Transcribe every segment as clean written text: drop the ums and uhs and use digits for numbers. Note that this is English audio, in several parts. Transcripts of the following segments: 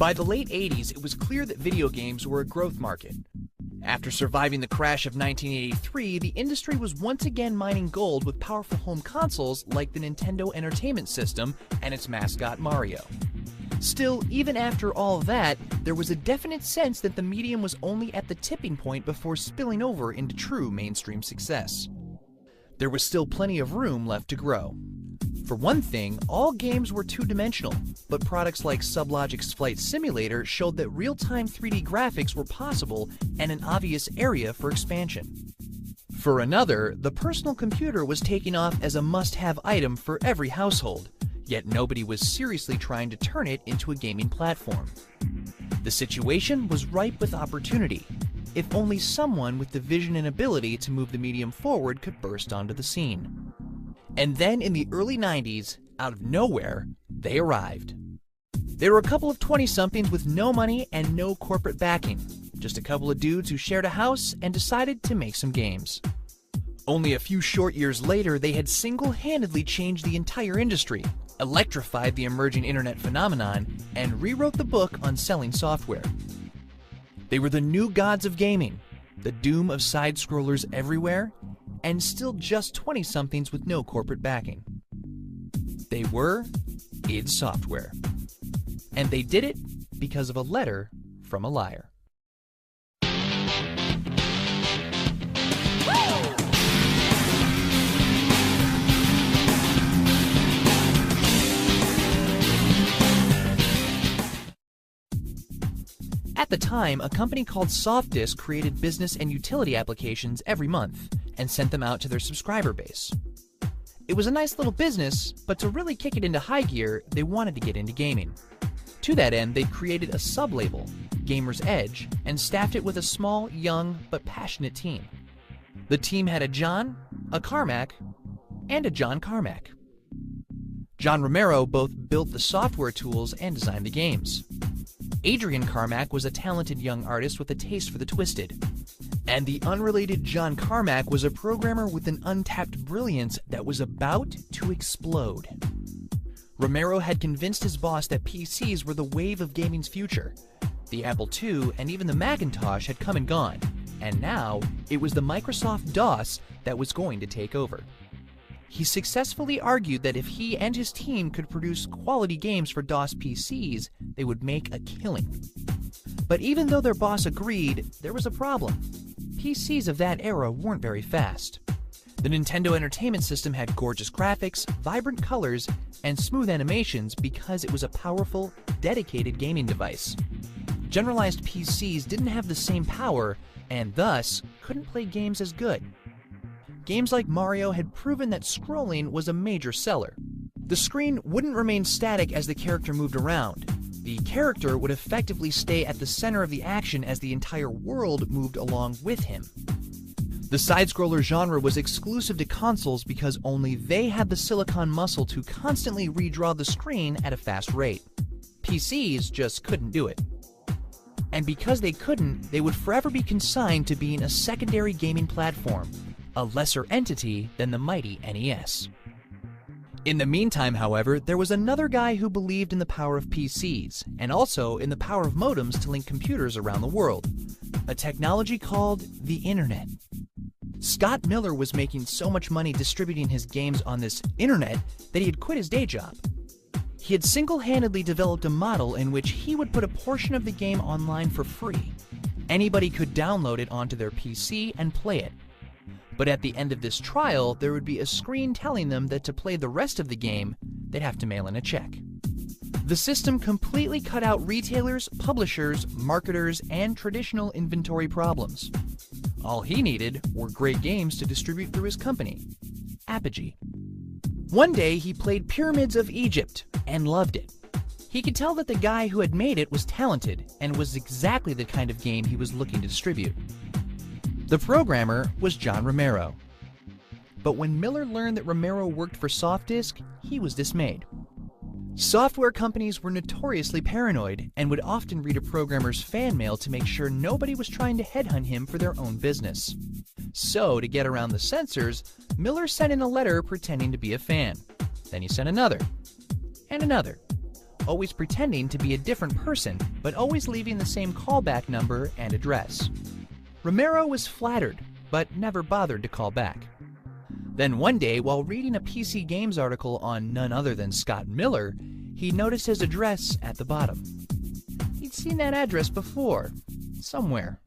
By the late 80s, it was clear that video games were a growth market. After surviving the crash of 1983, the industry was once again mining gold with powerful home consoles like the Nintendo Entertainment System and its mascot Mario. Still, even after all that, there was a definite sense that the medium was only at the tipping point before spilling over into true mainstream success. There was still plenty of room left to grow. For one thing, all games were two-dimensional, but products like Sublogic's Flight Simulator showed that real-time 3D graphics were possible and an obvious area for expansion. For another, the personal computer was taking off as a must-have item for every household, yet nobody was seriously trying to turn it into a gaming platform. The situation was ripe with opportunity, if only someone with the vision and ability to move the medium forward could burst onto the scene. And then in the early 90s, out of nowhere, they arrived. They were a couple of 20-somethings with no money and no corporate backing, just a couple of dudes who shared a house and decided to make some games. Only a few short years later, they had single-handedly changed the entire industry, electrified the emerging internet phenomenon, and rewrote the book on selling software. They were the new gods of gaming, the doom of side-scrollers everywhere, and still just 20-somethings with no corporate backing. They were id Software. And they did it because of a letter from a liar. At the time, a company called Softdisk created business and utility applications every month and sent them out to their subscriber base. It was a nice little business, but to really kick it into high gear, they wanted to get into gaming. To that end, they created a sub-label, Gamer's Edge, and staffed it with a small, young, but passionate team. The team had a John, a Carmack, and a John Carmack. John Romero both built the software tools and designed the games. Adrian Carmack was a talented young artist with a taste for the twisted. And the unrelated John Carmack was a programmer with an untapped brilliance that was about to explode. Romero had convinced his boss that PCs were the wave of gaming's future. The Apple II and even the Macintosh had come and gone, and now it was the Microsoft DOS that was going to take over. He successfully argued that if he and his team could produce quality games for DOS PCs, they would make a killing. But even though their boss agreed, there was a problem. PCs of that era weren't very fast. The Nintendo Entertainment System had gorgeous graphics, vibrant colors, and smooth animations because it was a powerful, dedicated gaming device. Generalized PCs didn't have the same power, and thus couldn't play games as good. Games like Mario had proven that scrolling was a major seller. The screen wouldn't remain static as the character moved around. The character would effectively stay at the center of the action as the entire world moved along with him. The side-scroller genre was exclusive to consoles because only they had the silicon muscle to constantly redraw the screen at a fast rate. PCs just couldn't do it. And because they couldn't, they would forever be consigned to being a secondary gaming platform, a lesser entity than the mighty NES. In the meantime, however, there was another guy who believed in the power of PCs, and also in the power of modems to link computers around the world, a technology called the Internet. Scott Miller was making so much money distributing his games on this Internet that he had quit his day job. He had single-handedly developed a model in which he would put a portion of the game online for free. Anybody could download it onto their PC and play it. But at the end of this trial, there would be a screen telling them that to play the rest of the game, they'd have to mail in a check. The system completely cut out retailers, publishers, marketers, and traditional inventory problems. All he needed were great games to distribute through his company, Apogee. One day, he played Pyramids of Egypt and loved it. He could tell that the guy who had made it was talented and was exactly the kind of game he was looking to distribute. The programmer was John Romero. But when Miller learned that Romero worked for Softdisk, he was dismayed. Software companies were notoriously paranoid and would often read a programmer's fan mail to make sure nobody was trying to headhunt him for their own business. So, to get around the censors, Miller sent in a letter pretending to be a fan. Then he sent another, and another. always pretending to be a different person, but always leaving the same callback number and address. Romero was flattered, but never bothered to call back. Then one day, while reading a PC Games article on none other than Scott Miller, he noticed his address at the bottom. He'd seen that address before, somewhere.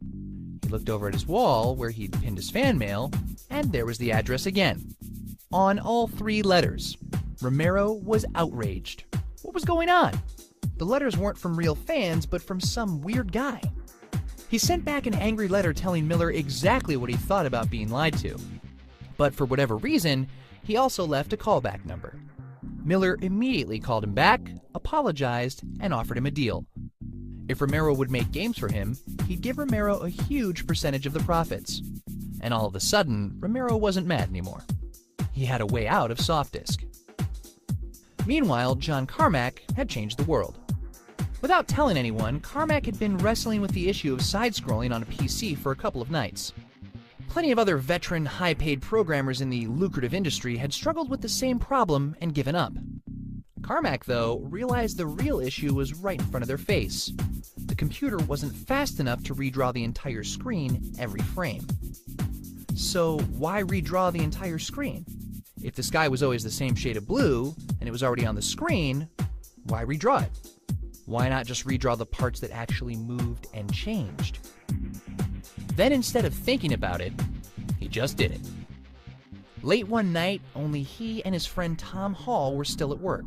He looked over at his wall, where he'd pinned his fan mail, and there was the address again. On all 3 letters. Romero was outraged. What was going on? The letters weren't from real fans, but from some weird guy. He sent back an angry letter telling Miller exactly what he thought about being lied to. But for whatever reason, he also left a callback number. Miller immediately called him back, apologized, and offered him a deal. If Romero would make games for him, he'd give Romero a huge percentage of the profits. And all of a sudden, Romero wasn't mad anymore. He had a way out of SoftDisk. Meanwhile, John Carmack had changed the world. Without telling anyone, Carmack had been wrestling with the issue of side-scrolling on a PC for a couple of nights. Plenty of other veteran, high-paid programmers in the lucrative industry had struggled with the same problem and given up. Carmack, though, realized the real issue was right in front of their face. The computer wasn't fast enough to redraw the entire screen every frame. So why redraw the entire screen? If the sky was always the same shade of blue, and it was already on the screen, why redraw it? Why not just redraw the parts that actually moved and changed? Then instead of thinking about it, he just did it. Late one night, only he and his friend Tom Hall were still at work.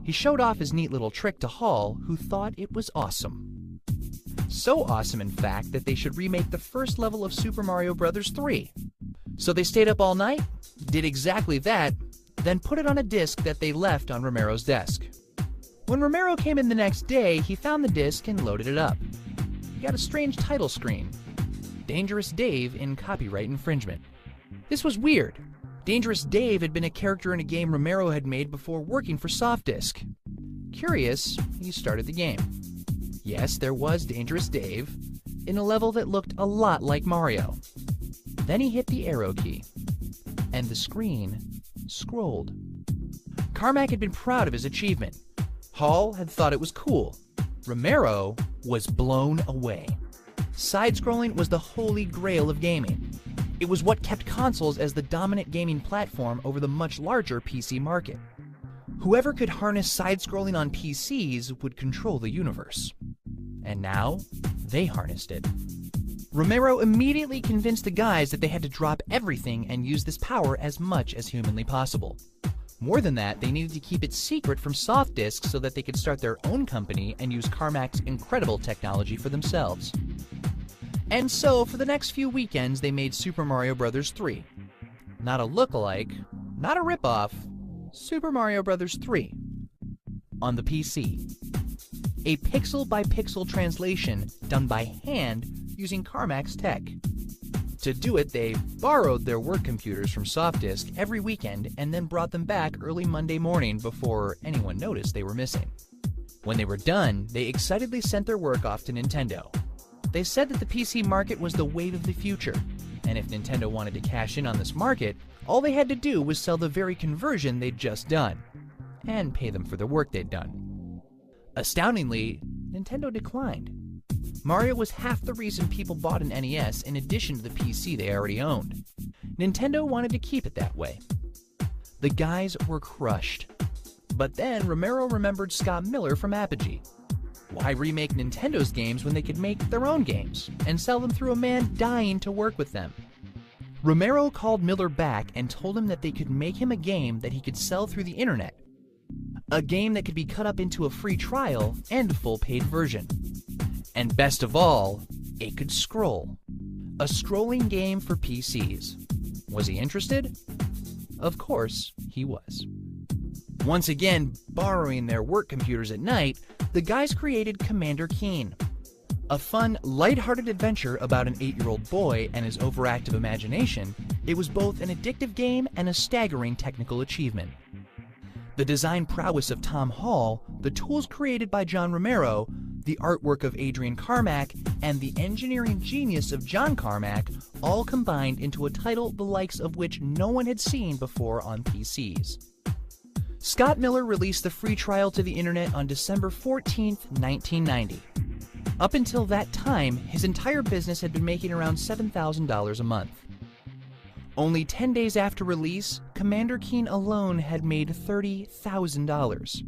He showed off his neat little trick to Hall, who thought it was awesome. So awesome, in fact, that they should remake the first level of Super Mario Bros. 3. So they stayed up all night, did exactly that, then put it on a disc that they left on Romero's desk. When Romero came in the next day, he found the disc and loaded it up. He got a strange title screen. Dangerous Dave in copyright infringement. This was weird. Dangerous Dave had been a character in a game Romero had made before working for SoftDisk. Curious, he started the game. Yes, there was Dangerous Dave, in a level that looked a lot like Mario. Then he hit the arrow key, and the screen scrolled. Carmack had been proud of his achievement. Hall had thought it was cool. Romero was blown away. Side-scrolling was the holy grail of gaming. It was what kept consoles as the dominant gaming platform over the much larger PC market. Whoever could harness side-scrolling on PCs would control the universe. And now, they harnessed it. Romero immediately convinced the guys that they had to drop everything and use this power as much as humanly possible. More than that, they needed to keep it secret from SoftDisk so that they could start their own company and use Carmack's incredible technology for themselves. And so, for the next few weekends, they made Super Mario Bros. 3. Not a look-alike, not a rip-off, Super Mario Bros. 3. On the PC. A pixel-by-pixel translation done by hand using Carmack's tech. To do it, they borrowed their work computers from SoftDisk every weekend and then brought them back early Monday morning before anyone noticed they were missing. When they were done, they excitedly sent their work off to Nintendo. They said that the PC market was the wave of the future, and if Nintendo wanted to cash in on this market, all they had to do was sell the very conversion they'd just done, and pay them for the work they'd done. Astoundingly, Nintendo declined. Mario was half the reason people bought an NES in addition to the PC they already owned. Nintendo wanted to keep it that way. The guys were crushed. But then Romero remembered Scott Miller from Apogee. Why remake Nintendo's games when they could make their own games and sell them through a man dying to work with them? Romero called Miller back and told him that they could make him a game that he could sell through the internet. A game that could be cut up into a free trial and a full paid version. And best of all, it could scroll. A scrolling game for PCs. Was he interested? Of course, he was. Once again, borrowing their work computers at night, the guys created Commander Keen. A fun, lighthearted adventure about an 8-year-old boy and his overactive imagination, it was both an addictive game and a staggering technical achievement. The design prowess of Tom Hall, the tools created by John Romero, the artwork of Adrian Carmack, and the engineering genius of John Carmack all combined into a title the likes of which no one had seen before on PCs. Scott Miller released the free trial to the internet on December 14, 1990. Up until that time, his entire business had been making around $7,000 a month. Only 10 days after release, Commander Keen alone had made $30,000.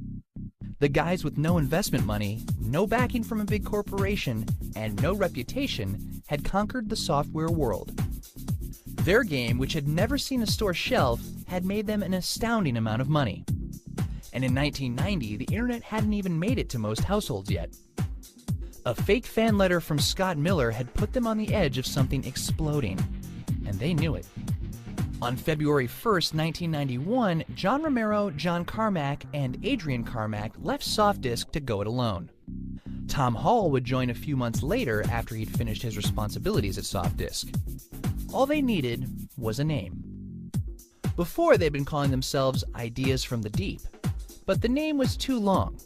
The guys with no investment money, no backing from a big corporation, and no reputation had conquered the software world. Their game, which had never seen a store shelf, had made them an astounding amount of money. And in 1990, the internet hadn't even made it to most households yet. A fake fan letter from Scott Miller had put them on the edge of something exploding, and they knew it. On February 1st, 1991, John Romero, John Carmack, and Adrian Carmack left SoftDisk to go it alone. Tom Hall would join a few months later after he'd finished his responsibilities at SoftDisk. All they needed was a name. Before, they'd been calling themselves Ideas from the Deep, but the name was too long.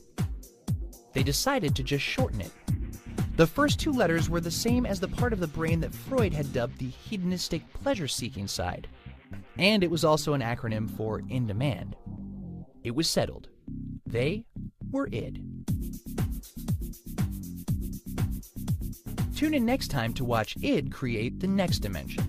They decided to just shorten it. The first two letters were the same as the part of the brain that Freud had dubbed the hedonistic pleasure-seeking side. And it was also an acronym for In Demand. It was settled. They were id. Tune in next time to watch id create the next dimension.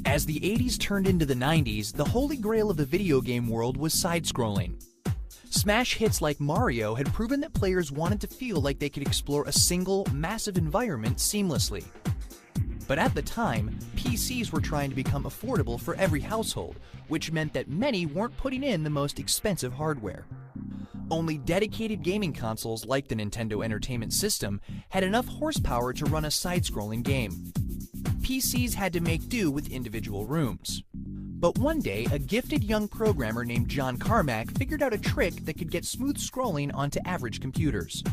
As the 80s turned into the 90s, the holy grail of the video game world was side-scrolling. Smash hits like Mario had proven that players wanted to feel like they could explore a single, massive environment seamlessly. But at the time, PCs were trying to become affordable for every household, which meant that many weren't putting in the most expensive hardware. Only dedicated gaming consoles like the Nintendo Entertainment System had enough horsepower to run a side-scrolling game. PCs had to make do with individual rooms. But one day, a gifted young programmer named John Carmack figured out a trick that could get smooth scrolling onto average computers.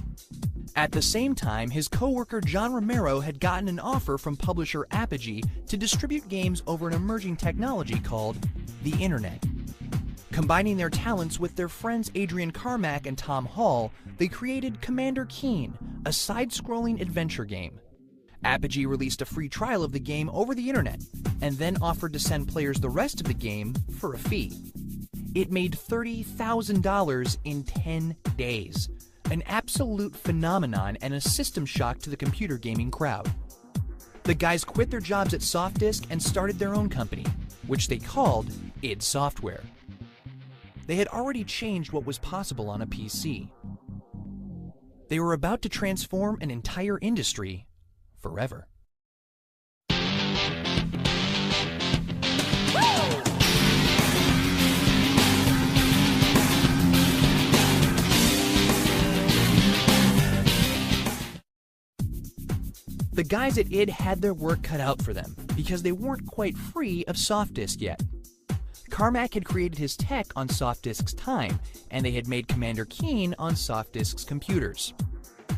At the same time, his coworker John Romero had gotten an offer from publisher Apogee to distribute games over an emerging technology called the Internet. Combining their talents with their friends Adrian Carmack and Tom Hall, they created Commander Keen, a side-scrolling adventure game. Apogee released a free trial of the game over the internet, and then offered to send players the rest of the game for a fee. It made $30,000 in 10 days, an absolute phenomenon and a system shock to the computer gaming crowd. The guys quit their jobs at SoftDisk and started their own company, which they called id Software. They had already changed what was possible on a PC. They were about to transform an entire industry forever. The guys at id had their work cut out for them because they weren't quite free of SoftDisk yet. Carmack had created his tech on SoftDisk's time, and they had made Commander Keen on SoftDisk's computers.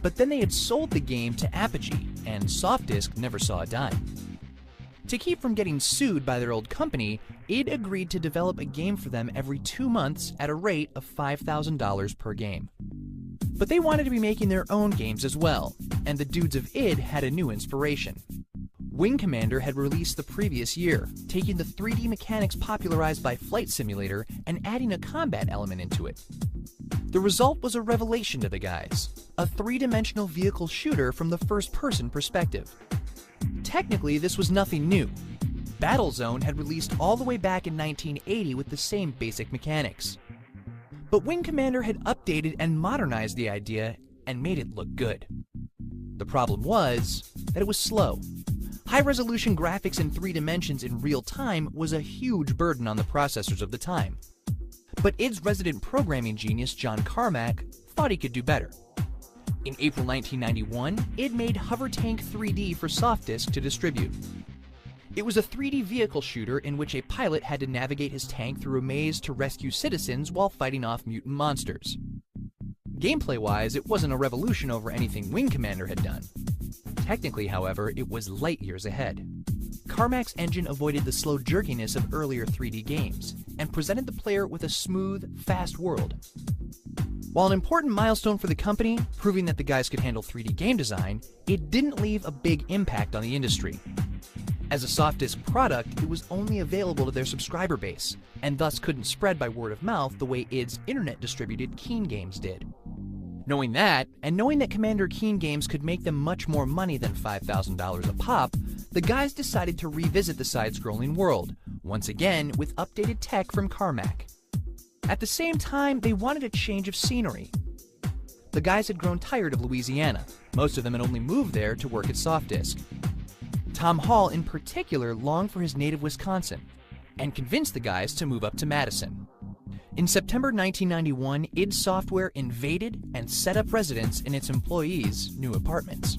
But then they had sold the game to Apogee, and SoftDisk never saw a dime. To keep from getting sued by their old company, id agreed to develop a game for them every 2 months at a rate of $5,000 per game. But they wanted to be making their own games as well, and the dudes of id had a new inspiration. Wing Commander had released the previous year, taking the 3D mechanics popularized by Flight Simulator and adding a combat element into it. The result was a revelation to the guys, a 3-dimensional vehicle shooter from the first-person perspective. Technically, this was nothing new. Battlezone had released all the way back in 1980 with the same basic mechanics. But Wing Commander had updated and modernized the idea and made it look good. The problem was that it was slow. High-resolution graphics in 3 dimensions in real time was a huge burden on the processors of the time. But id's resident programming genius, John Carmack, thought he could do better. In April 1991, id made Hover Tank 3D for SoftDisk to distribute. It was a 3D vehicle shooter in which a pilot had to navigate his tank through a maze to rescue citizens while fighting off mutant monsters. Gameplay-wise, it wasn't a revolution over anything Wing Commander had done. Technically, however, it was light years ahead. Carmack's engine avoided the slow jerkiness of earlier 3D games, and presented the player with a smooth, fast world. While an important milestone for the company, proving that the guys could handle 3D game design, it didn't leave a big impact on the industry. As a soft disk product, it was only available to their subscriber base, and thus couldn't spread by word of mouth the way id's internet-distributed Keen games did. Knowing that, and knowing that Commander Keen games could make them much more money than $5,000 a pop, the guys decided to revisit the side-scrolling world, once again with updated tech from Carmack. At the same time, they wanted a change of scenery. The guys had grown tired of Louisiana. Most of them had only moved there to work at Softdisk. Tom Hall, in particular, longed for his native Wisconsin, and convinced the guys to move up to Madison. In September 1991, id Software invaded and set up residence in its employees' new apartments.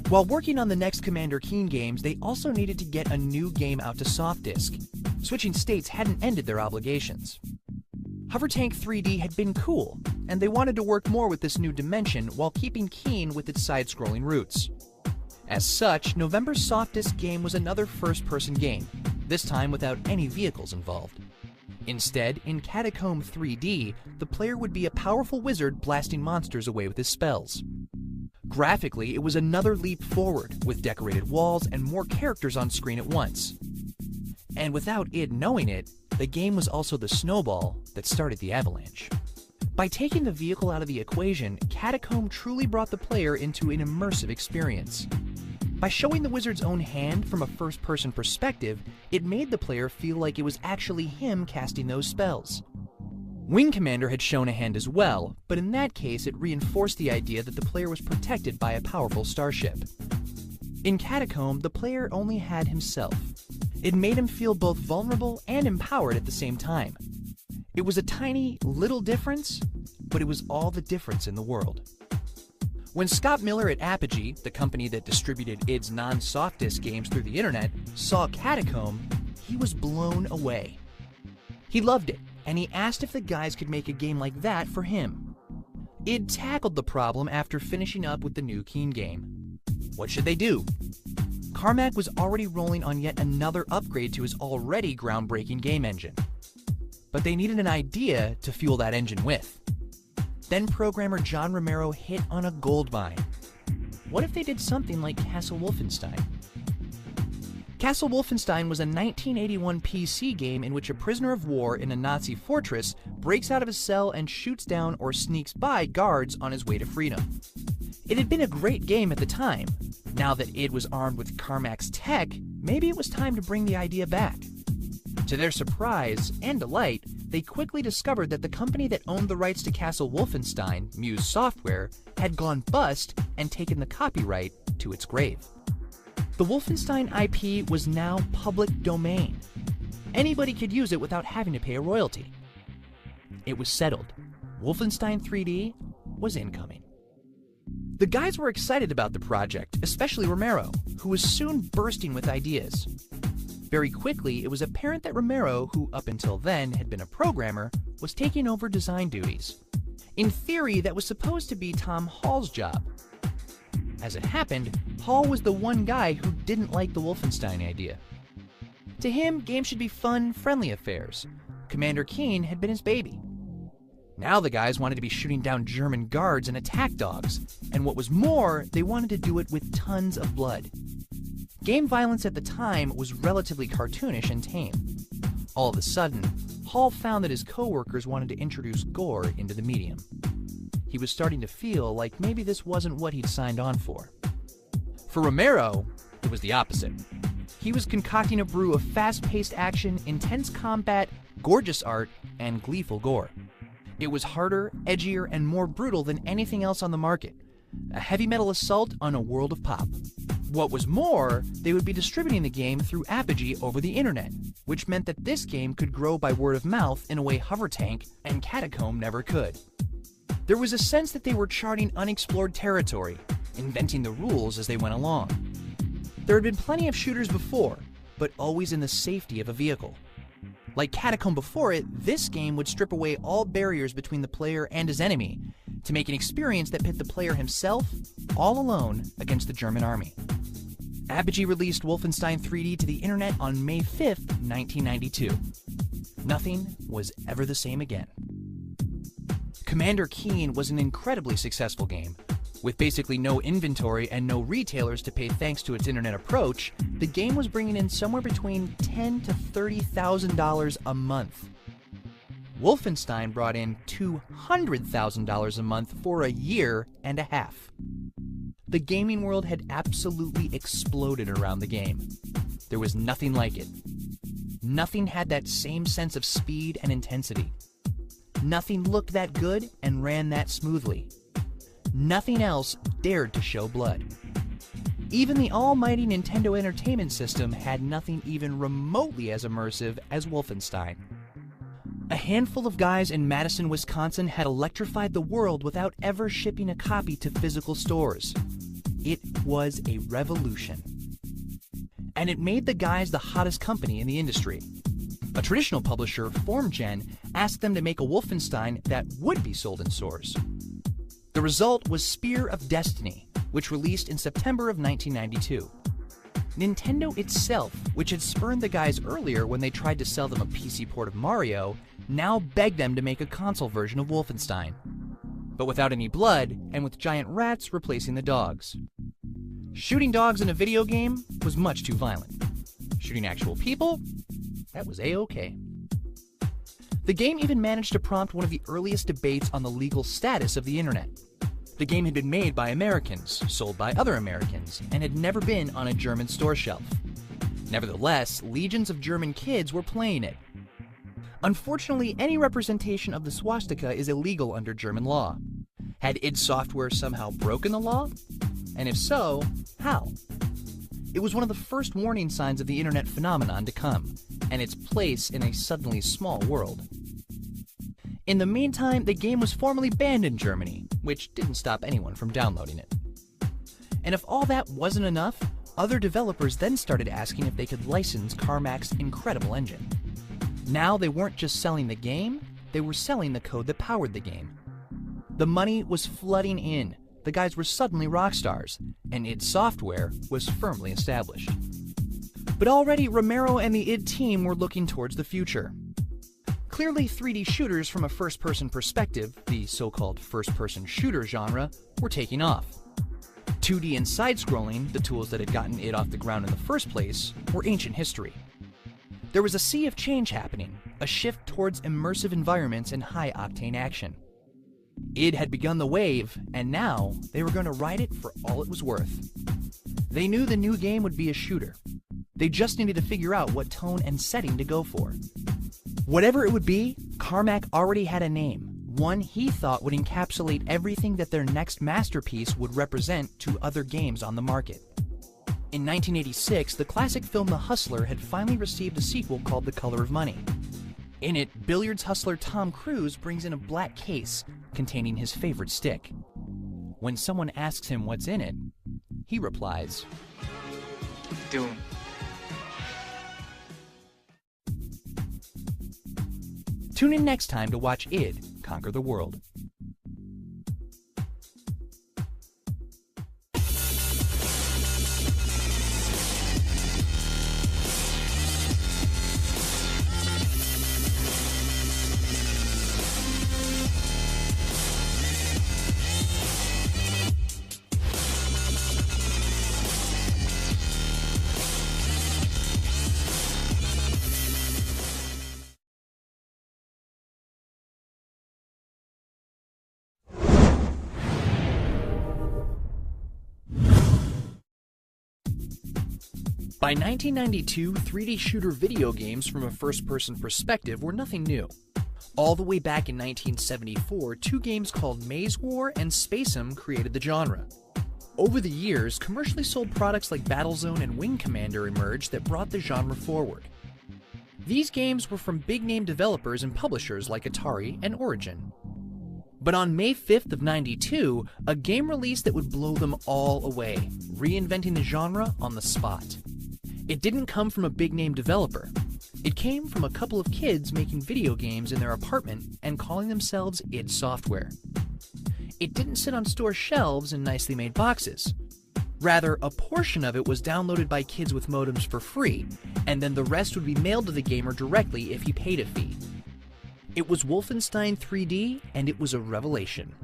While working on the next Commander Keen games, they also needed to get a new game out to Softdisk. Switching states hadn't ended their obligations. Hovertank 3D had been cool, and they wanted to work more with this new dimension while keeping Keen with its side-scrolling roots. As such, November's Softdisk game was another first-person game, this time without any vehicles involved. Instead, in Catacomb 3D, the player would be a powerful wizard blasting monsters away with his spells. Graphically, it was another leap forward, with decorated walls and more characters on screen at once. And without id knowing it, the game was also the snowball that started the avalanche. By taking the vehicle out of the equation, Catacomb truly brought the player into an immersive experience. By showing the wizard's own hand from a first-person perspective, it made the player feel like it was actually him casting those spells. Wing Commander had shown a hand as well, but in that case it reinforced the idea that the player was protected by a powerful starship. In Catacomb, the player only had himself. It made him feel both vulnerable and empowered at the same time. It was a tiny, little difference, but it was all the difference in the world. When Scott Miller at Apogee, the company that distributed id's non-Softdisk games through the internet, saw Catacomb, he was blown away. He loved it, and he asked if the guys could make a game like that for him. Id tackled the problem after finishing up with the new Keen game. What should they do? Carmack was already rolling on yet another upgrade to his already groundbreaking game engine. But they needed an idea to fuel that engine with. Then programmer John Romero hit on a goldmine. What if they did something like Castle Wolfenstein? Castle Wolfenstein was a 1981 PC game in which a prisoner of war in a Nazi fortress breaks out of a cell and shoots down or sneaks by guards on his way to freedom. It had been a great game at the time. Now that id was armed with Carmack's tech, maybe it was time to bring the idea back. To their surprise and delight, they quickly discovered that the company that owned the rights to Castle Wolfenstein, Muse Software, had gone bust and taken the copyright to its grave. The Wolfenstein IP was now public domain. Anybody could use it without having to pay a royalty. It was settled. Wolfenstein 3D was incoming. The guys were excited about the project, especially Romero, who was soon bursting with ideas. Very quickly, it was apparent that Romero, who up until then had been a programmer, was taking over design duties. In theory, that was supposed to be Tom Hall's job. As it happened, Hall was the one guy who didn't like the Wolfenstein idea. To him, games should be fun, friendly affairs. Commander Keen had been his baby. Now the guys wanted to be shooting down German guards and attack dogs, and what was more, they wanted to do it with tons of blood. Game violence at the time was relatively cartoonish and tame. All of a sudden, Hall found that his co-workers wanted to introduce gore into the medium. He was starting to feel like maybe this wasn't what he'd signed on for. For Romero, it was the opposite. He was concocting a brew of fast-paced action, intense combat, gorgeous art, and gleeful gore. It was harder, edgier, and more brutal than anything else on the market. A heavy metal assault on a world of pop. What was more, they would be distributing the game through Apogee over the internet, which meant that this game could grow by word of mouth in a way Hovertank and Catacomb never could. There was a sense that they were charting unexplored territory, inventing the rules as they went along. There had been plenty of shooters before, but always in the safety of a vehicle. Like Catacomb before it, this game would strip away all barriers between the player and his enemy to make an experience that pit the player himself, all alone, against the German army. Apogee released Wolfenstein 3D to the internet on May 5th, 1992. Nothing was ever the same again. Commander Keen was an incredibly successful game. With basically no inventory and no retailers to pay thanks to its internet approach, the game was bringing in somewhere between $10,000 to $30,000 a month. Wolfenstein brought in $200,000 a month for a year and a half. The gaming world had absolutely exploded around the game. There was nothing like it. Nothing had that same sense of speed and intensity. Nothing looked that good and ran that smoothly. Nothing else dared to show blood. Even the almighty Nintendo Entertainment System had nothing even remotely as immersive as Wolfenstein. A handful of guys in Madison, Wisconsin had electrified the world without ever shipping a copy to physical stores. It was a revolution. And it made the guys the hottest company in the industry. A traditional publisher, FormGen, asked them to make a Wolfenstein that would be sold in stores. The result was Spear of Destiny, which released in September of 1992. Nintendo itself, which had spurned the guys earlier when they tried to sell them a PC port of Mario, now begged them to make a console version of Wolfenstein. But without any blood, and with giant rats replacing the dogs. Shooting dogs in a video game was much too violent. Shooting actual people? That was A-okay. The game even managed to prompt one of the earliest debates on the legal status of the internet. The game had been made by Americans, sold by other Americans, and had never been on a German store shelf. Nevertheless, legions of German kids were playing it. Unfortunately, any representation of the swastika is illegal under German law. Had id Software somehow broken the law? And if so, how? It was one of the first warning signs of the internet phenomenon to come, and its place in a suddenly small world. In the meantime, the game was formally banned in Germany, which didn't stop anyone from downloading it. And if all that wasn't enough, other developers then started asking if they could license Carmack's incredible engine. Now they weren't just selling the game, they were selling the code that powered the game. The money was flooding in, the guys were suddenly rock stars, and id Software was firmly established. But already Romero and the id team were looking towards the future. Clearly, 3D shooters from a first-person perspective, the so-called first-person shooter genre, were taking off. 2D and side-scrolling, the tools that had gotten id off the ground in the first place, were ancient history. There was a sea of change happening, a shift towards immersive environments and high-octane action. Id had begun the wave, and now they were going to ride it for all it was worth. They knew the new game would be a shooter. They just needed to figure out what tone and setting to go for. Whatever it would be, Carmack already had a name, one he thought would encapsulate everything that their next masterpiece would represent to other games on the market. In 1986, the classic film The Hustler had finally received a sequel called The Color of Money. In it, billiards hustler Tom Cruise brings in a black case containing his favorite stick. When someone asks him what's in it, he replies, "Doom." Tune in next time to watch id conquer the world. By 1992, 3D shooter video games from a first-person perspective were nothing new. All the way back in 1974, two games called Maze War and Spacem created the genre. Over the years, commercially sold products like Battlezone and Wing Commander emerged that brought the genre forward. These games were from big-name developers and publishers like Atari and Origin. But on May 5th of '92, a game released that would blow them all away, reinventing the genre on the spot. It didn't come from a big-name developer. It came from a couple of kids making video games in their apartment and calling themselves id Software. It didn't sit on store shelves in nicely made boxes. Rather, a portion of it was downloaded by kids with modems for free, and then the rest would be mailed to the gamer directly if he paid a fee. It was Wolfenstein 3D, and it was a revelation.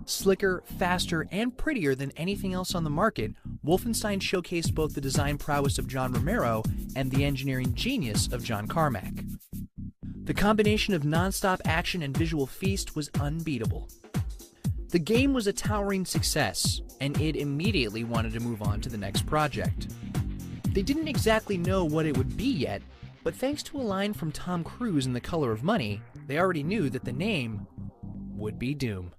Slicker, faster, and prettier than anything else on the market, Wolfenstein showcased both the design prowess of John Romero and the engineering genius of John Carmack. The combination of non-stop action and visual feast was unbeatable. The game was a towering success, and id immediately wanted to move on to the next project. They didn't exactly know what it would be yet, but thanks to a line from Tom Cruise in The Color of Money, they already knew that the name would be Doom.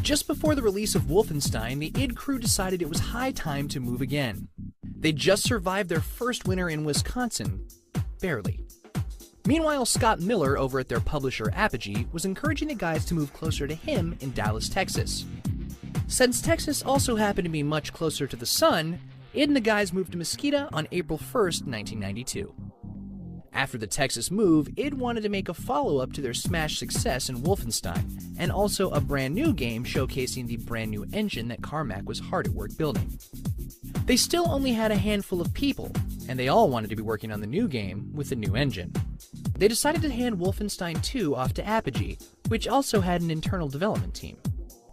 Just before the release of Wolfenstein, the id crew decided it was high time to move again. They'd just survived their first winter in Wisconsin, barely. Meanwhile, Scott Miller over at their publisher Apogee was encouraging the guys to move closer to him in Dallas, Texas. Since Texas also happened to be much closer to the sun, id and the guys moved to Mesquite on April 1st, 1992. After the Texas move, id wanted to make a follow-up to their smash success in Wolfenstein, and also a brand new game showcasing the brand new engine that Carmack was hard at work building. They still only had a handful of people, and they all wanted to be working on the new game with the new engine. They decided to hand Wolfenstein 2 off to Apogee, which also had an internal development team.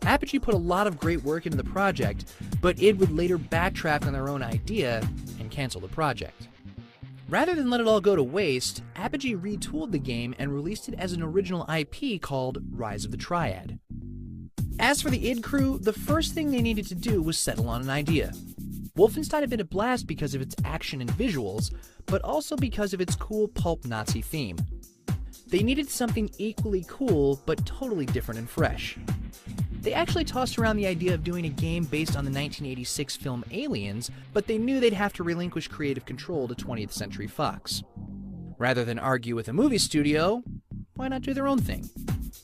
Apogee put a lot of great work into the project, but id would later backtrack on their own idea and cancel the project. Rather than let it all go to waste, Apogee retooled the game and released it as an original IP called Rise of the Triad. As for the id crew, the first thing they needed to do was settle on an idea. Wolfenstein had been a blast because of its action and visuals, but also because of its cool pulp Nazi theme. They needed something equally cool, but totally different and fresh. They actually tossed around the idea of doing a game based on the 1986 film Aliens, but they knew they'd have to relinquish creative control to 20th Century Fox. Rather than argue with a movie studio, why not do their own thing?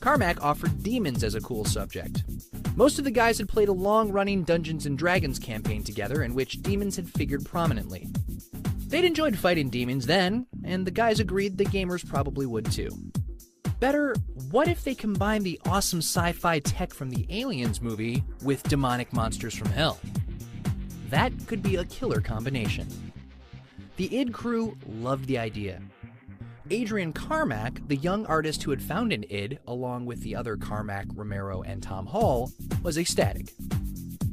Carmack offered demons as a cool subject. Most of the guys had played a long-running Dungeons & Dragons campaign together in which demons had figured prominently. They'd enjoyed fighting demons then, and the guys agreed the gamers probably would too. Better, what if they combined the awesome sci-fi tech from the Aliens movie with demonic monsters from hell? That could be a killer combination. The id crew loved the idea. Adrian Carmack, the young artist who had founded id, along with the other Carmack, Romero, and Tom Hall, was ecstatic.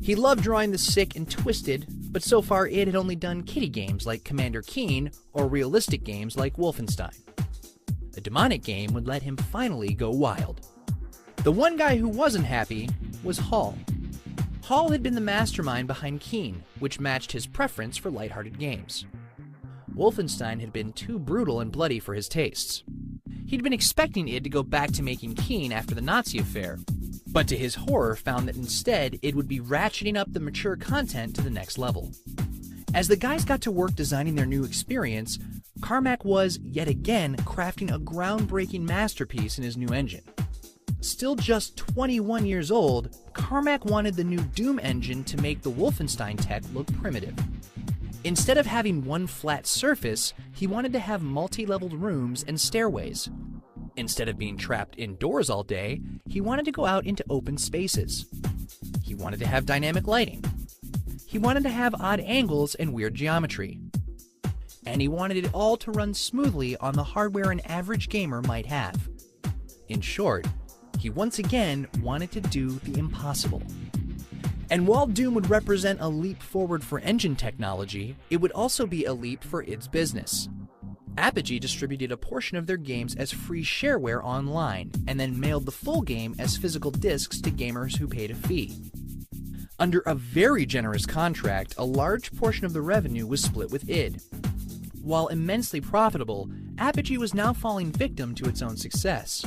He loved drawing the sick and twisted, but so far id had only done kiddie games like Commander Keen or realistic games like Wolfenstein. A demonic game would let him finally go wild. The one guy who wasn't happy was Hall. Hall had been the mastermind behind Keen, which matched his preference for lighthearted games. Wolfenstein had been too brutal and bloody for his tastes. He'd been expecting id to go back to making Keen after the Nazi affair, but to his horror found that instead id would be ratcheting up the mature content to the next level. As the guys got to work designing their new experience, Carmack was, yet again, crafting a groundbreaking masterpiece in his new engine. Still just 21 years old, Carmack wanted the new Doom engine to make the Wolfenstein tech look primitive. Instead of having one flat surface, he wanted to have multi-leveled rooms and stairways. Instead of being trapped indoors all day, he wanted to go out into open spaces. He wanted to have dynamic lighting. He wanted to have odd angles and weird geometry. And he wanted it all to run smoothly on the hardware an average gamer might have. In short, he once again wanted to do the impossible. And while Doom would represent a leap forward for engine technology, it would also be a leap for id's business. Apogee distributed a portion of their games as free shareware online, and then mailed the full game as physical discs to gamers who paid a fee. Under a very generous contract, a large portion of the revenue was split with id. While immensely profitable, Apogee was now falling victim to its own success.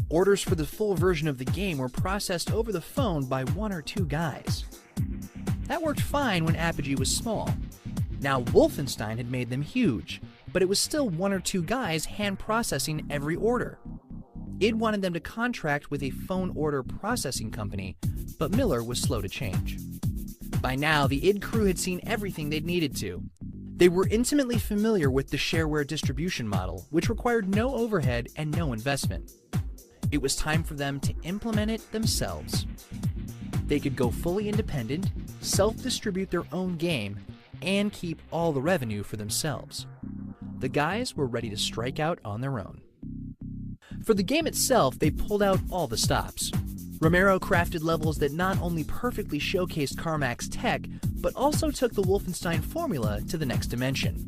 Orders for the full version of the game were processed over the phone by one or two guys. That worked fine when Apogee was small. Now Wolfenstein had made them huge, but it was still one or two guys hand processing every order. id wanted them to contract with a phone order processing company, but Miller was slow to change. By now, the id crew had seen everything they'd needed to. They were intimately familiar with the shareware distribution model, which required no overhead and no investment. It was time for them to implement it themselves. They could go fully independent, self-distribute their own game, and keep all the revenue for themselves. The guys were ready to strike out on their own. For the game itself, they pulled out all the stops. Romero crafted levels that not only perfectly showcased Carmack's tech, but also took the Wolfenstein formula to the next dimension.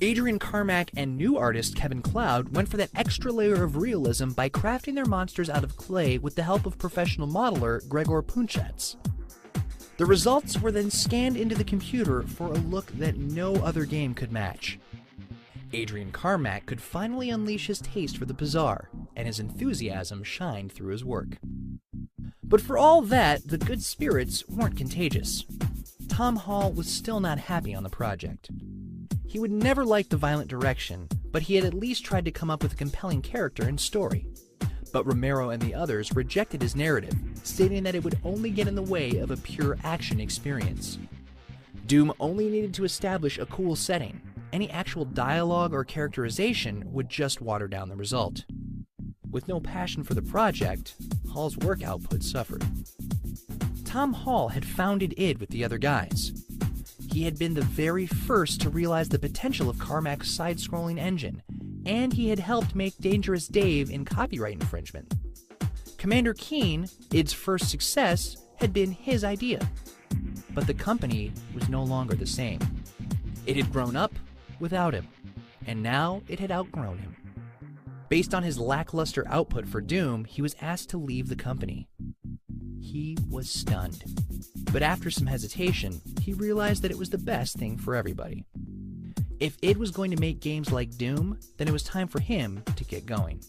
Adrian Carmack and new artist Kevin Cloud went for that extra layer of realism by crafting their monsters out of clay with the help of professional modeler Gregor Punchatz. The results were then scanned into the computer for a look that no other game could match. Adrian Carmack could finally unleash his taste for the bizarre, and his enthusiasm shined through his work. But for all that, the good spirits weren't contagious. Tom Hall was still not happy on the project. He would never like the violent direction, but he had at least tried to come up with a compelling character and story. But Romero and the others rejected his narrative, stating that it would only get in the way of a pure action experience. Doom only needed to establish a cool setting. Any actual dialogue or characterization would just water down the result. With no passion for the project, Hall's work output suffered. Tom Hall had founded id with the other guys. He had been the very first to realize the potential of Carmack's side-scrolling engine, and he had helped make Dangerous Dave in copyright infringement. Commander Keen, id's first success, had been his idea. But the company was no longer the same. It had grown up without him, and now it had outgrown him. Based on his lackluster output for Doom, he was asked to leave the company. He was stunned. But after some hesitation, he realized that it was the best thing for everybody. If id was going to make games like Doom, then it was time for him to get going.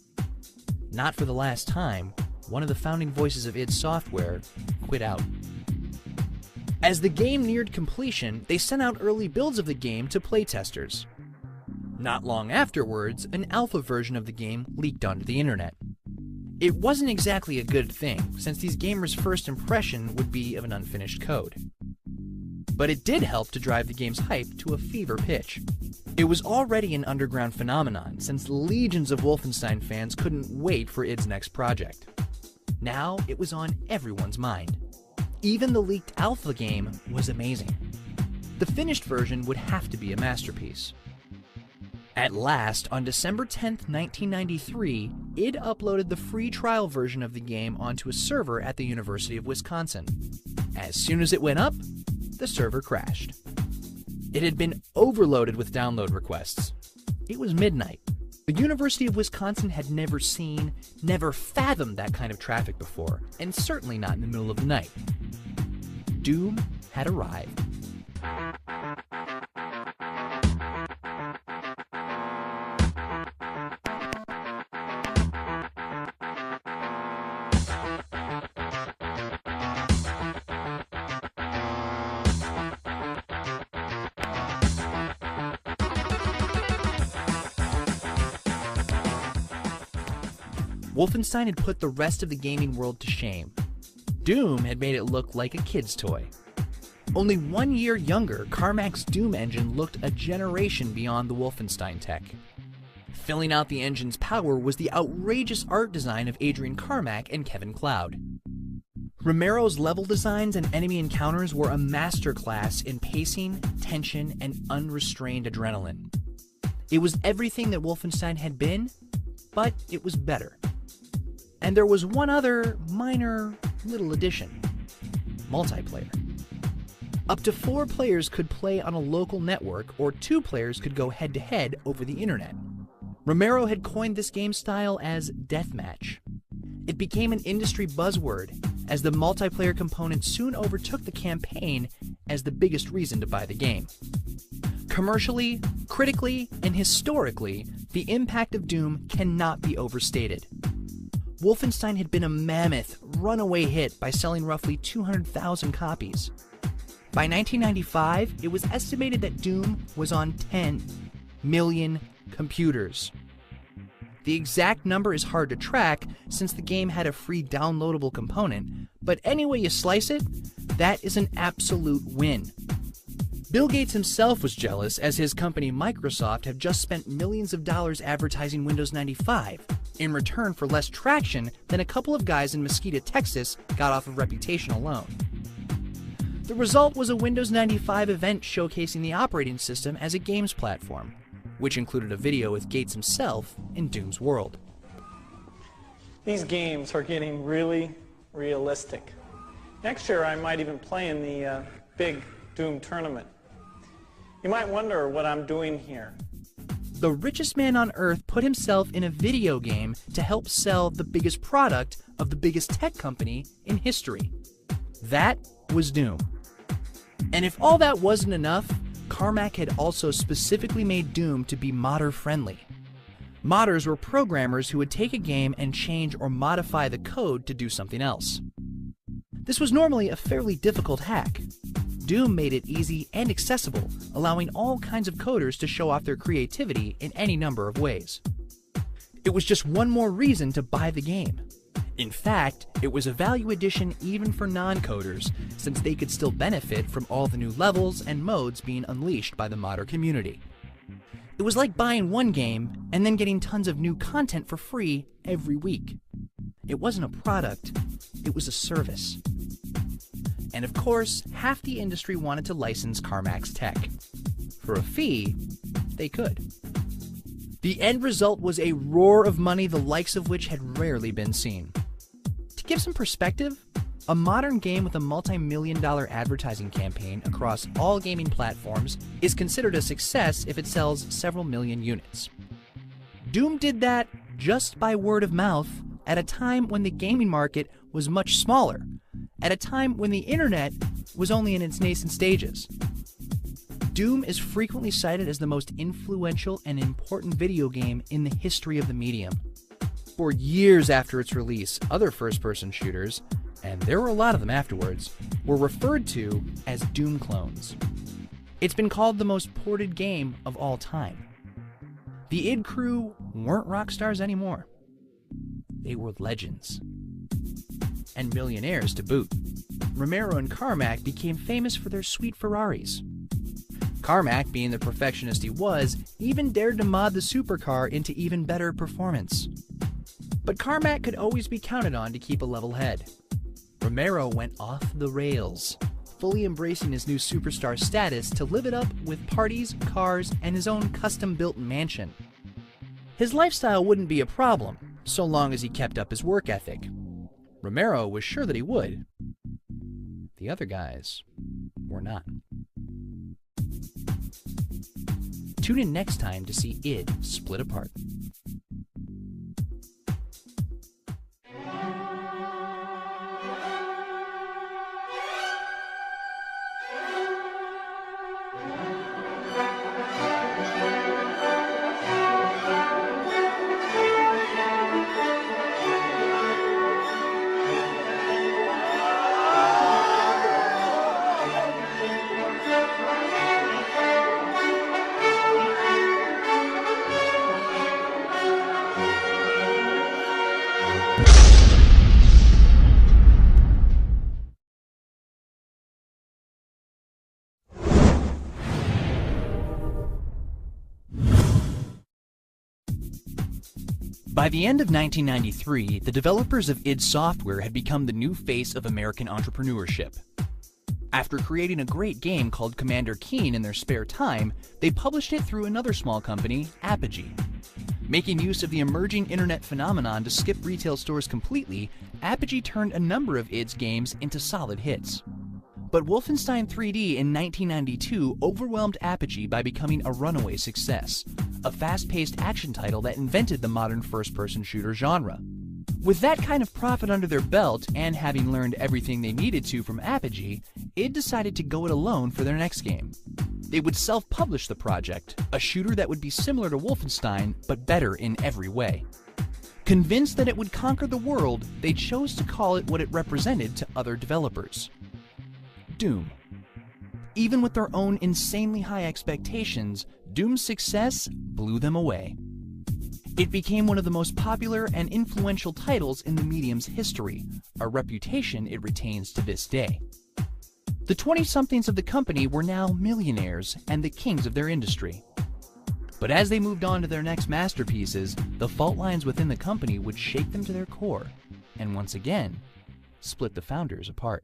Not for the last time, one of the founding voices of id Software quit out. As the game neared completion, they sent out early builds of the game to playtesters. Not long afterwards, an alpha version of the game leaked onto the internet. It wasn't exactly a good thing, since these gamers' first impression would be of an unfinished code. But it did help to drive the game's hype to a fever pitch. It was already an underground phenomenon, since legions of Wolfenstein fans couldn't wait for id's next project. Now it was on everyone's mind. Even the leaked alpha game was amazing. The finished version would have to be a masterpiece. At last, on December 10th, 1993, id uploaded the free trial version of the game onto a server at the University of Wisconsin. As soon as it went up, the server crashed. It had been overloaded with download requests. It was midnight. The University of Wisconsin had never seen, never fathomed that kind of traffic before, and certainly not in the middle of the night. Doom had arrived. Wolfenstein had put the rest of the gaming world to shame. Doom had made it look like a kid's toy. Only 1 year younger, Carmack's Doom engine looked a generation beyond the Wolfenstein tech. Filling out the engine's power was the outrageous art design of Adrian Carmack and Kevin Cloud. Romero's level designs and enemy encounters were a masterclass in pacing, tension, and unrestrained adrenaline. It was everything that Wolfenstein had been, but it was better. And there was one other minor little addition: multiplayer. Up to 4 players could play on a local network, or 2 players could go head-to-head over the internet. Romero had coined this game style as deathmatch. It became an industry buzzword, as the multiplayer component soon overtook the campaign as the biggest reason to buy the game. Commercially, critically, and historically, the impact of Doom cannot be overstated. Wolfenstein had been a mammoth, runaway hit by selling roughly 200,000 copies. By 1995, it was estimated that Doom was on 10 million computers. The exact number is hard to track since the game had a free downloadable component, but any way you slice it, that is an absolute win. Bill Gates himself was jealous, as his company Microsoft had just spent millions of dollars advertising Windows 95 in return for less traction than a couple of guys in Mesquite, Texas got off of reputation alone. The result was a Windows 95 event showcasing the operating system as a games platform, which included a video with Gates himself in Doom's world. These games are getting really realistic. Next year I might even play in the big Doom tournament. You might wonder what I'm doing here. The richest man on Earth put himself in a video game to help sell the biggest product of the biggest tech company in history. That was Doom. And if all that wasn't enough, Carmack had also specifically made Doom to be modder-friendly. Modders were programmers who would take a game and change or modify the code to do something else. This was normally a fairly difficult hack. Doom made it easy and accessible, allowing all kinds of coders to show off their creativity in any number of ways. It was just one more reason to buy the game. In fact, it was a value addition even for non-coders, since they could still benefit from all the new levels and modes being unleashed by the modder community. It was like buying one game and then getting tons of new content for free every week. It wasn't a product, it was a service. And of course, half the industry wanted to license Carmack's tech. For a fee, they could. The end result was a roar of money the likes of which had rarely been seen. To give some perspective, a modern game with a multi-million-dollar advertising campaign across all gaming platforms is considered a success if it sells several million units. Doom did that just by word of mouth at a time when the gaming market was much smaller, at a time when the internet was only in its nascent stages. Doom is frequently cited as the most influential and important video game in the history of the medium. For years after its release, other first-person shooters, and there were a lot of them afterwards, were referred to as Doom clones. It's been called the most ported game of all time. The id crew weren't rock stars anymore. They were legends. And millionaires to boot. Romero and Carmack became famous for their sweet Ferraris. Carmack, being the perfectionist he was, even dared to mod the supercar into even better performance. But Carmack could always be counted on to keep a level head. Romero went off the rails, fully embracing his new superstar status to live it up with parties, cars, and his own custom-built mansion. His lifestyle wouldn't be a problem, so long as he kept up his work ethic. Romero was sure that he would. The other guys were not. Tune in next time to see id split apart. By the end of 1993, the developers of id Software had become the new face of American entrepreneurship. After creating a great game called Commander Keen in their spare time, they published it through another small company, Apogee. Making use of the emerging internet phenomenon to skip retail stores completely, Apogee turned a number of id's games into solid hits. But Wolfenstein 3D in 1992 overwhelmed Apogee by becoming a runaway success, a fast-paced action title that invented the modern first-person shooter genre. With that kind of profit under their belt, and having learned everything they needed to from Apogee, id decided to go it alone for their next game. They would self-publish the project, a shooter that would be similar to Wolfenstein, but better in every way. Convinced that it would conquer the world, they chose to call it what it represented to other developers: Doom. Even with their own insanely high expectations, Doom's success blew them away. It became one of the most popular and influential titles in the medium's history, a reputation it retains to this day. The 20-somethings of the company were now millionaires and the kings of their industry. But as they moved on to their next masterpieces, the fault lines within the company would shake them to their core, and once again, split the founders apart.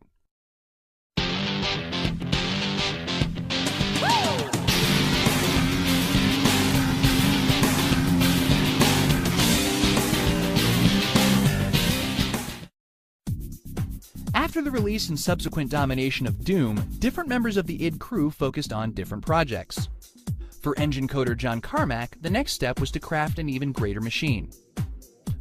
After the release and subsequent domination of Doom, different members of the id crew focused on different projects. For engine coder John Carmack, the next step was to craft an even greater machine.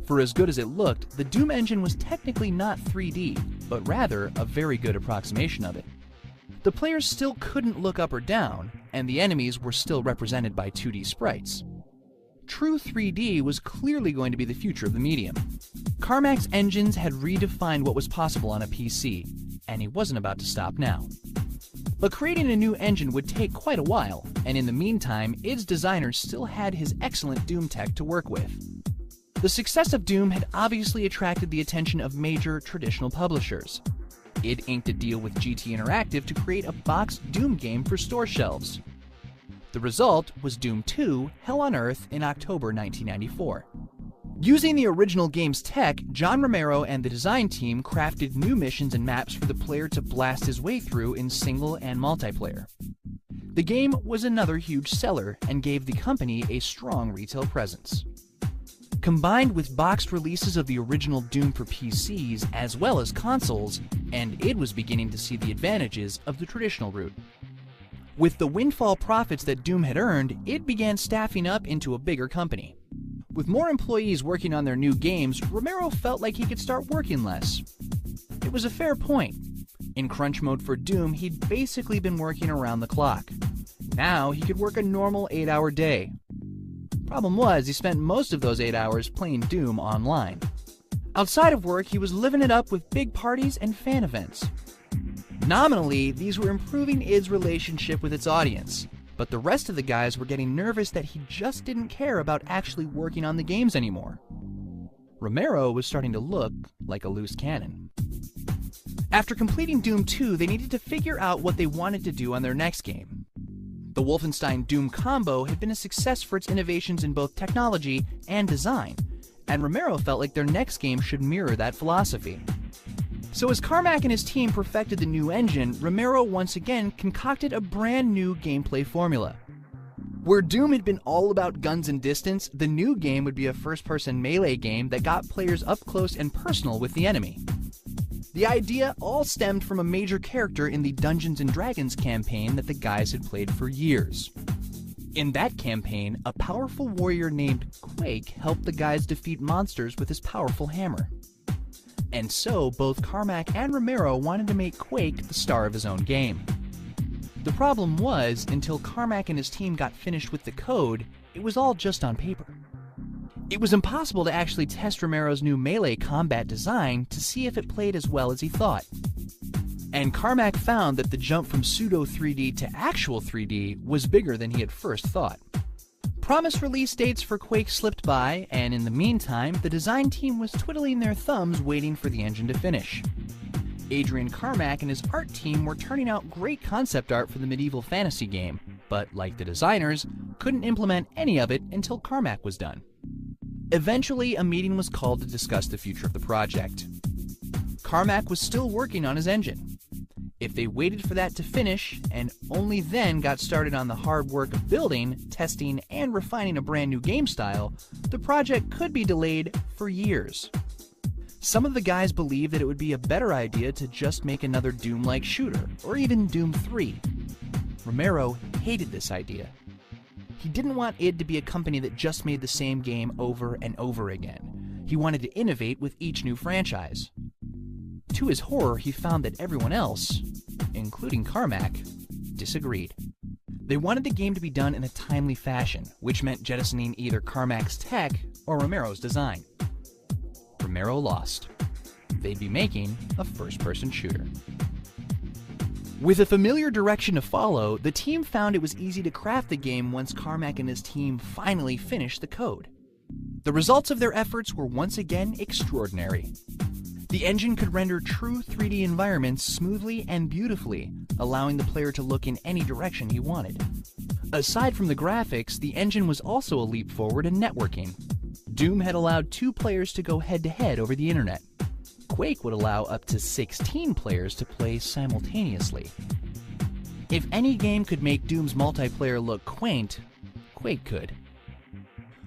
For as good as it looked, the Doom engine was technically not 3D, but rather a very good approximation of it. The players still couldn't look up or down, and the enemies were still represented by 2D sprites. True 3D was clearly going to be the future of the medium. Carmack's engines had redefined what was possible on a PC, and he wasn't about to stop now. But creating a new engine would take quite a while, and in the meantime, id's designers still had his excellent Doom tech to work with. The success of Doom had obviously attracted the attention of major traditional publishers. Id inked a deal with GT Interactive to create a boxed Doom game for store shelves. The result was Doom 2: Hell on Earth in October 1994. Using the original game's tech, John Romero and the design team crafted new missions and maps for the player to blast his way through in single and multiplayer. The game was another huge seller and gave the company a strong retail presence. Combined with boxed releases of the original Doom for PCs as well as consoles, and id was beginning to see the advantages of the traditional route. With the windfall profits that Doom had earned, id began staffing up into a bigger company. With more employees working on their new games, Romero felt like he could start working less. It was a fair point. In crunch mode for Doom, he'd basically been working around the clock. Now he could work a normal 8-hour day. Problem was, he spent most of those 8 hours playing Doom online. Outside of work, he was living it up with big parties and fan events. Nominally, these were improving id's relationship with its audience, but the rest of the guys were getting nervous that he just didn't care about actually working on the games anymore. Romero was starting to look like a loose cannon. After completing Doom 2, they needed to figure out what they wanted to do on their next game. The Wolfenstein Doom combo had been a success for its innovations in both technology and design, and Romero felt like their next game should mirror that philosophy. So as Carmack and his team perfected the new engine, Romero once again concocted a brand new gameplay formula. Where Doom had been all about guns and distance, the new game would be a first-person melee game that got players up close and personal with the enemy. The idea all stemmed from a major character in the Dungeons & Dragons campaign that the guys had played for years. In that campaign, a powerful warrior named Quake helped the guys defeat monsters with his powerful hammer. And so, both Carmack and Romero wanted to make Quake the star of his own game. The problem was, until Carmack and his team got finished with the code, it was all just on paper. It was impossible to actually test Romero's new melee combat design to see if it played as well as he thought. And Carmack found that the jump from pseudo 3D to actual 3D was bigger than he had first thought. Promised release dates for Quake slipped by, and in the meantime, the design team was twiddling their thumbs waiting for the engine to finish. Adrian Carmack and his art team were turning out great concept art for the medieval fantasy game, but like the designers, couldn't implement any of it until Carmack was done. Eventually, a meeting was called to discuss the future of the project. Carmack was still working on his engine. If they waited for that to finish, and only then got started on the hard work of building, testing, and refining a brand new game style, the project could be delayed for years. Some of the guys believed that it would be a better idea to just make another Doom-like shooter, or even Doom 3. Romero hated this idea. He didn't want id to be a company that just made the same game over and over again. He wanted to innovate with each new franchise. To his horror, he found that everyone else, including Carmack, disagreed. They wanted the game to be done in a timely fashion, which meant jettisoning either Carmack's tech or Romero's design. Romero lost. They'd be making a first-person shooter. With a familiar direction to follow, the team found it was easy to craft the game once Carmack and his team finally finished the code. The results of their efforts were once again extraordinary. The engine could render true 3D environments smoothly and beautifully, allowing the player to look in any direction he wanted. Aside from the graphics, the engine was also a leap forward in networking. Doom had allowed 2 players to go head-to-head over the internet. Quake would allow up to 16 players to play simultaneously. If any game could make Doom's multiplayer look quaint, Quake could.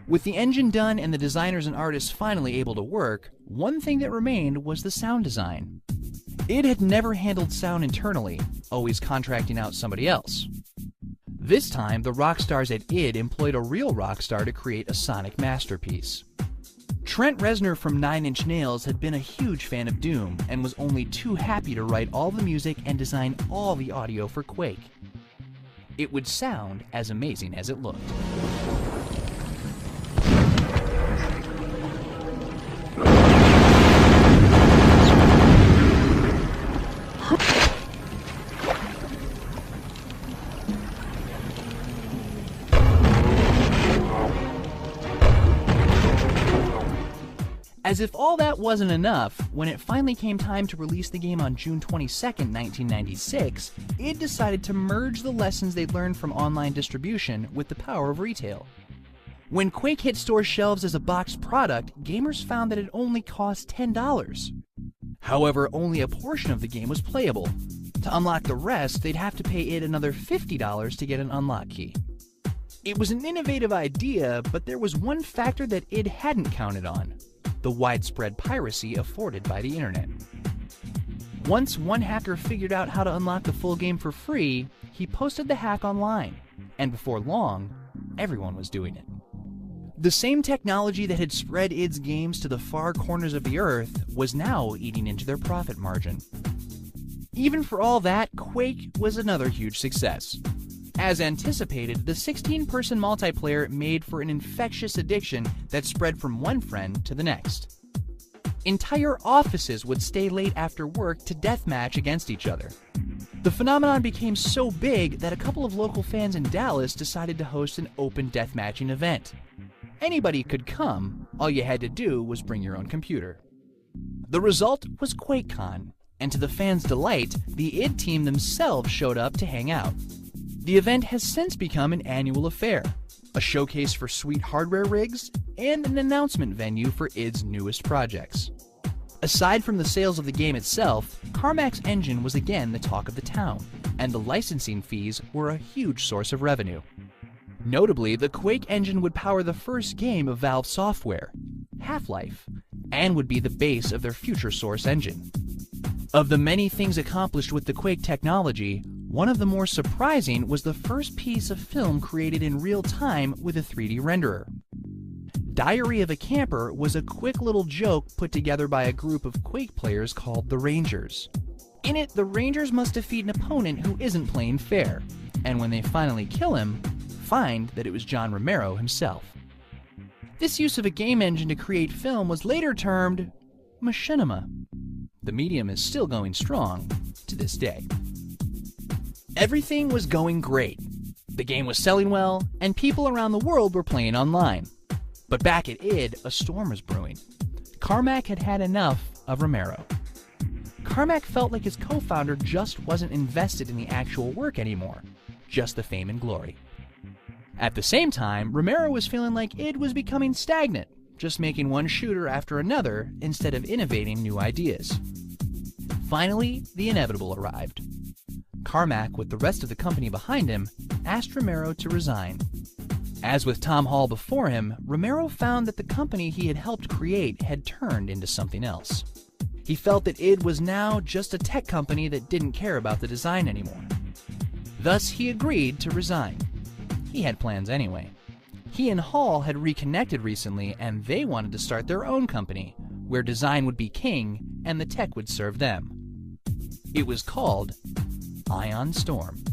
With the engine done and the designers and artists finally able to work, one thing that remained was the sound design. id had never handled sound internally, always contracting out somebody else. This time, the rock stars at id employed a real rock star to create a sonic masterpiece. Trent Reznor from Nine Inch Nails had been a huge fan of Doom and was only too happy to write all the music and design all the audio for Quake. It would sound as amazing as it looked. As if all that wasn't enough, when it finally came time to release the game on June 22, 1996, id decided to merge the lessons they'd learned from online distribution with the power of retail. When Quake hit store shelves as a boxed product, gamers found that it only cost $10. However, only a portion of the game was playable. To unlock the rest, they'd have to pay id another $50 to get an unlock key. It was an innovative idea, but there was one factor that id hadn't counted on: the widespread piracy afforded by the internet. Once one hacker figured out how to unlock the full game for free, he posted the hack online, and before long, everyone was doing it. The same technology that had spread id's games to the far corners of the earth was now eating into their profit margin. Even for all that, Quake was another huge success. As anticipated, the 16-person multiplayer made for an infectious addiction that spread from one friend to the next. Entire offices would stay late after work to deathmatch against each other. The phenomenon became so big that a couple of local fans in Dallas decided to host an open deathmatching event. Anybody could come, all you had to do was bring your own computer. The result was QuakeCon, and to the fans' delight, the id team themselves showed up to hang out. The event has since become an annual affair, a showcase for sweet hardware rigs, and an announcement venue for id's newest projects. Aside from the sales of the game itself, Carmack's engine was again the talk of the town, and the licensing fees were a huge source of revenue. Notably, the Quake engine would power the first game of Valve software, Half-Life, and would be the base of their future Source engine. Of the many things accomplished with the Quake technology, one of the more surprising was the first piece of film created in real time with a 3D renderer. Diary of a Camper was a quick little joke put together by a group of Quake players called the Rangers. In it, the Rangers must defeat an opponent who isn't playing fair, and when they finally kill him, find that it was John Romero himself. This use of a game engine to create film was later termed machinima. The medium is still going strong to this day. Everything was going great. The game was selling well, and people around the world were playing online. But back at id, a storm was brewing. Carmack had had enough of Romero. Carmack felt like his co-founder just wasn't invested in the actual work anymore, just the fame and glory. At the same time, Romero was feeling like id was becoming stagnant, just making one shooter after another instead of innovating new ideas. Finally, the inevitable arrived. Carmack, with the rest of the company behind him, asked Romero to resign. As with Tom Hall before him, Romero found that the company he had helped create had turned into something else. He felt that id was now just a tech company that didn't care about the design anymore. Thus, he agreed to resign. He had plans anyway. He and Hall had reconnected recently, and they wanted to start their own company, where design would be king and the tech would serve them. It was called Ion Storm.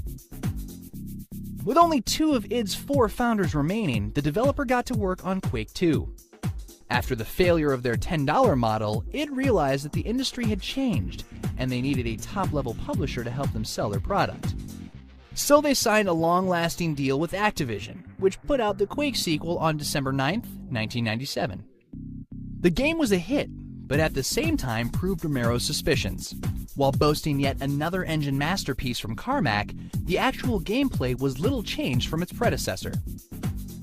With only 2 of id's 4 founders remaining, the developer got to work on Quake 2. After the failure of their $10 model, id realized that the industry had changed, and they needed a top-level publisher to help them sell their product. So they signed a long-lasting deal with Activision, which put out the Quake sequel on December 9th, 1997. The game was a hit, but at the same time proved Romero's suspicions. While boasting yet another engine masterpiece from Carmack, the actual gameplay was little changed from its predecessor.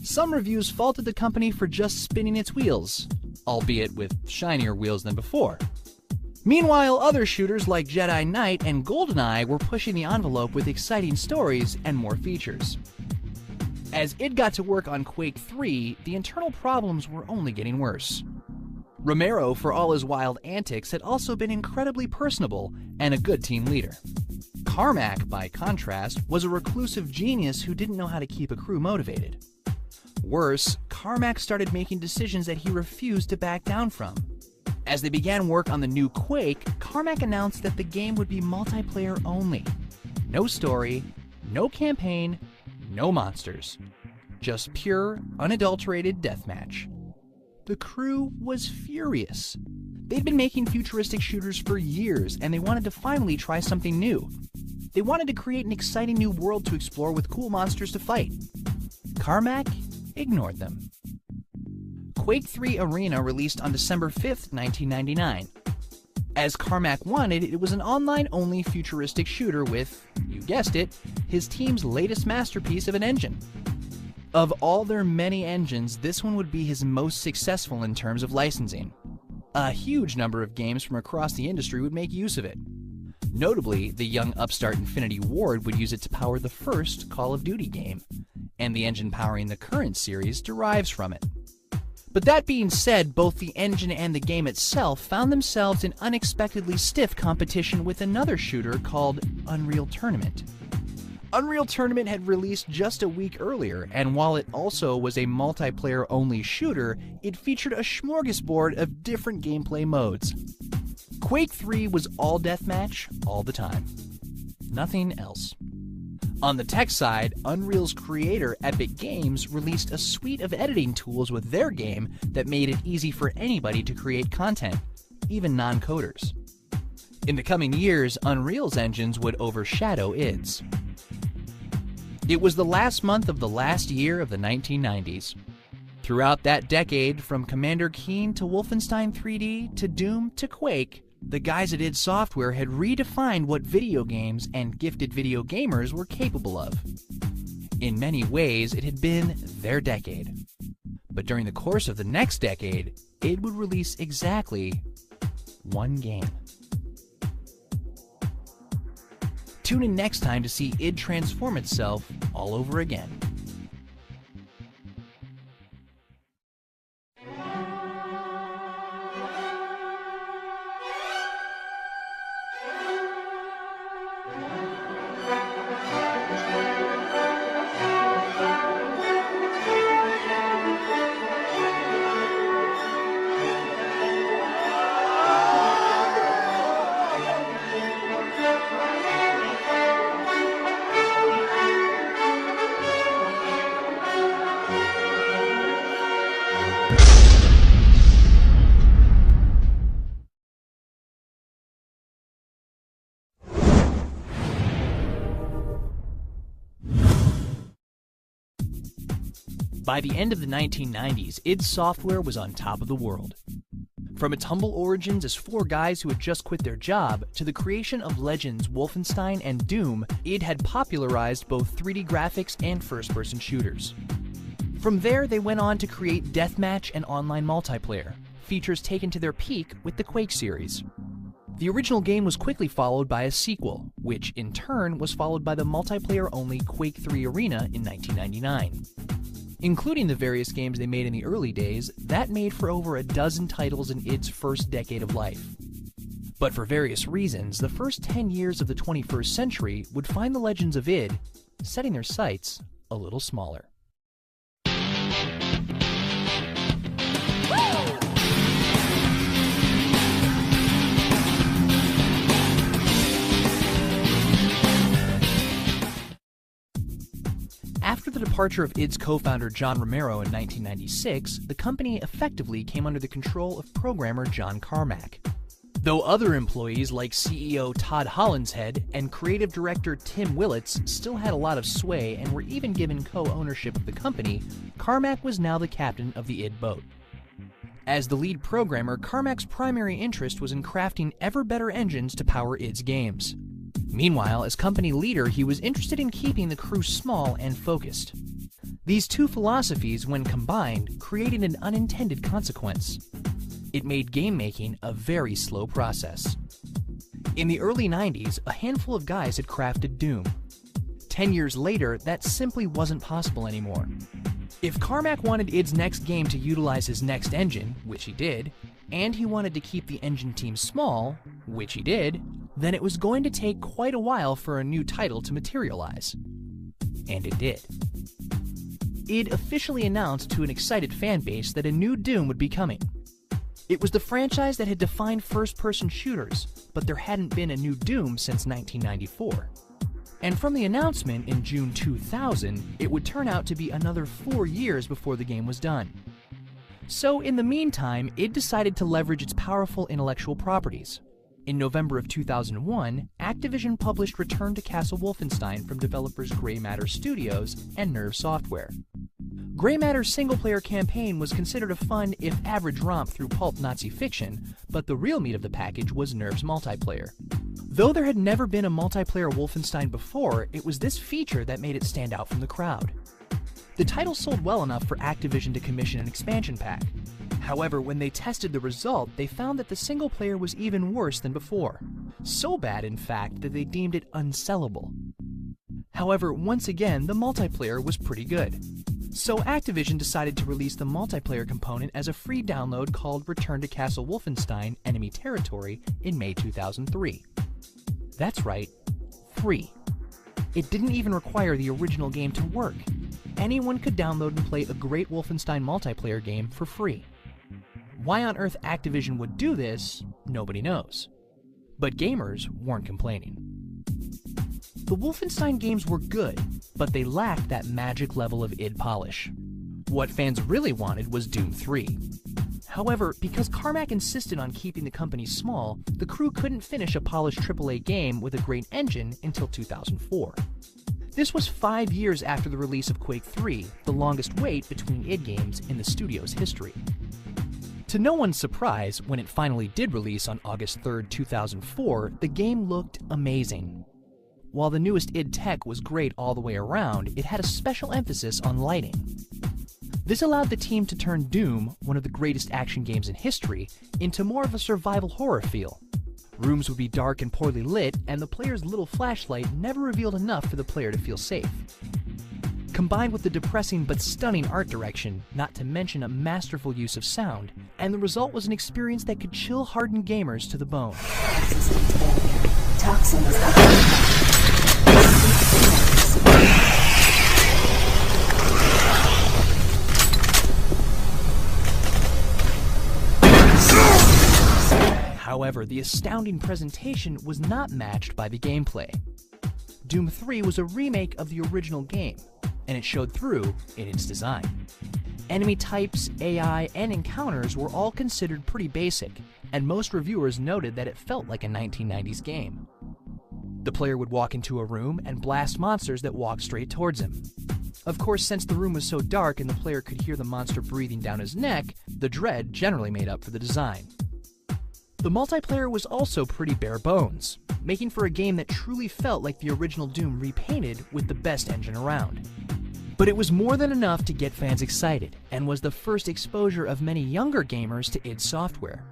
Some reviews faulted the company for just spinning its wheels, albeit with shinier wheels than before. Meanwhile, other shooters like Jedi Knight and GoldenEye were pushing the envelope with exciting stories and more features. As id got to work on Quake 3, the internal problems were only getting worse. Romero, for all his wild antics, had also been incredibly personable and a good team leader. Carmack, by contrast, was a reclusive genius who didn't know how to keep a crew motivated. Worse, Carmack started making decisions that he refused to back down from. As they began work on the new Quake, Carmack announced that the game would be multiplayer only. No story, no campaign, no monsters. Just pure, unadulterated deathmatch. The crew was furious. They'd been making futuristic shooters for years, and they wanted to finally try something new. They wanted to create an exciting new world to explore with cool monsters to fight. Carmack ignored them. Quake 3 Arena released on December 5th, 1999. As Carmack wanted, it was an online-only futuristic shooter with, you guessed it, his team's latest masterpiece of an engine. Of all their many engines, this one would be his most successful in terms of licensing. A huge number of games from across the industry would make use of it. Notably, the young upstart Infinity Ward would use it to power the first Call of Duty game, and the engine powering the current series derives from it. But that being said, both the engine and the game itself found themselves in unexpectedly stiff competition with another shooter called Unreal Tournament. Unreal Tournament had released just a week earlier, and while it also was a multiplayer-only shooter, it featured a smorgasbord of different gameplay modes. Quake 3 was all deathmatch, all the time. Nothing else. On the tech side, Unreal's creator, Epic Games, released a suite of editing tools with their game that made it easy for anybody to create content, even non-coders. In the coming years, Unreal's engines would overshadow id's. It was the last month of the last year of the 1990s. Throughout that decade, from Commander Keen to Wolfenstein 3D to Doom to Quake, the guys at id Software had redefined what video games and gifted video gamers were capable of. In many ways, it had been their decade. But during the course of the next decade, id would release exactly one game. Tune in next time to see id transform itself all over again. By the end of the 1990s, id Software was on top of the world. From its humble origins as four guys who had just quit their job, to the creation of legends Wolfenstein and Doom, id had popularized both 3D graphics and first-person shooters. From there, they went on to create deathmatch and online multiplayer, features taken to their peak with the Quake series. The original game was quickly followed by a sequel, which in turn was followed by the multiplayer-only Quake 3 Arena in 1999. Including the various games they made in the early days, that made for over a dozen titles in id's first decade of life. But for various reasons, the first 10 years of the 21st century would find the legends of id setting their sights a little smaller. After the departure of id's co-founder John Romero in 1996, the company effectively came under the control of programmer John Carmack. Though other employees like CEO Todd Hollinshead and creative director Tim Willits still had a lot of sway and were even given co-ownership of the company, Carmack was now the captain of the id boat. As the lead programmer, Carmack's primary interest was in crafting ever-better engines to power id's games. Meanwhile, as company leader, he was interested in keeping the crew small and focused. These two philosophies, when combined, created an unintended consequence. It made game making a very slow process. In the early 90s, a handful of guys had crafted Doom. 10 years later, that simply wasn't possible anymore. If Carmack wanted id's next game to utilize his next engine, which he did, and he wanted to keep the engine team small, which he did, then it was going to take quite a while for a new title to materialize. And it did. Id officially announced to an excited fan base that a new Doom would be coming. It was the franchise that had defined first-person shooters, but there hadn't been a new Doom since 1994. And from the announcement in June 2000, it would turn out to be another 4 years before the game was done. So in the meantime, id decided to leverage its powerful intellectual properties. In November of 2001, Activision published Return to Castle Wolfenstein from developers Grey Matter Studios and Nerve Software. Grey Matter's single-player campaign was considered a fun, if average, romp through pulp Nazi fiction, but the real meat of the package was Nerve's multiplayer. Though there had never been a multiplayer Wolfenstein before, it was this feature that made it stand out from the crowd. The title sold well enough for Activision to commission an expansion pack. However, when they tested the result, they found that the single player was even worse than before. So bad, in fact, that they deemed it unsellable. However, once again, the multiplayer was pretty good. So Activision decided to release the multiplayer component as a free download called Return to Castle Wolfenstein: Enemy Territory in May 2003. That's right, free. It didn't even require the original game to work. Anyone could download and play a great Wolfenstein multiplayer game for free. Why on earth Activision would do this, nobody knows. But gamers weren't complaining. The Wolfenstein games were good, but they lacked that magic level of id polish. What fans really wanted was Doom 3. However, because Carmack insisted on keeping the company small, the crew couldn't finish a polished AAA game with a great engine until 2004. This was 5 years after the release of Quake 3, the longest wait between id games in the studio's history. To no one's surprise, when it finally did release on August 3, 2004, the game looked amazing. While the newest id tech was great all the way around, it had a special emphasis on lighting. This allowed the team to turn Doom, one of the greatest action games in history, into more of a survival horror feel. Rooms would be dark and poorly lit, and the player's little flashlight never revealed enough for the player to feel safe. Combined with the depressing but stunning art direction, not to mention a masterful use of sound, and the result was an experience that could chill hardened gamers to the bone. However, the astounding presentation was not matched by the gameplay. Doom 3 was a remake of the original game, and it showed through in its design. Enemy types, AI, and encounters were all considered pretty basic, and most reviewers noted that it felt like a 1990s game. The player would walk into a room and blast monsters that walked straight towards him. Of course, since the room was so dark and the player could hear the monster breathing down his neck, the dread generally made up for the design. The multiplayer was also pretty bare bones, making for a game that truly felt like the original Doom repainted with the best engine around. But it was more than enough to get fans excited, and was the first exposure of many younger gamers to id Software.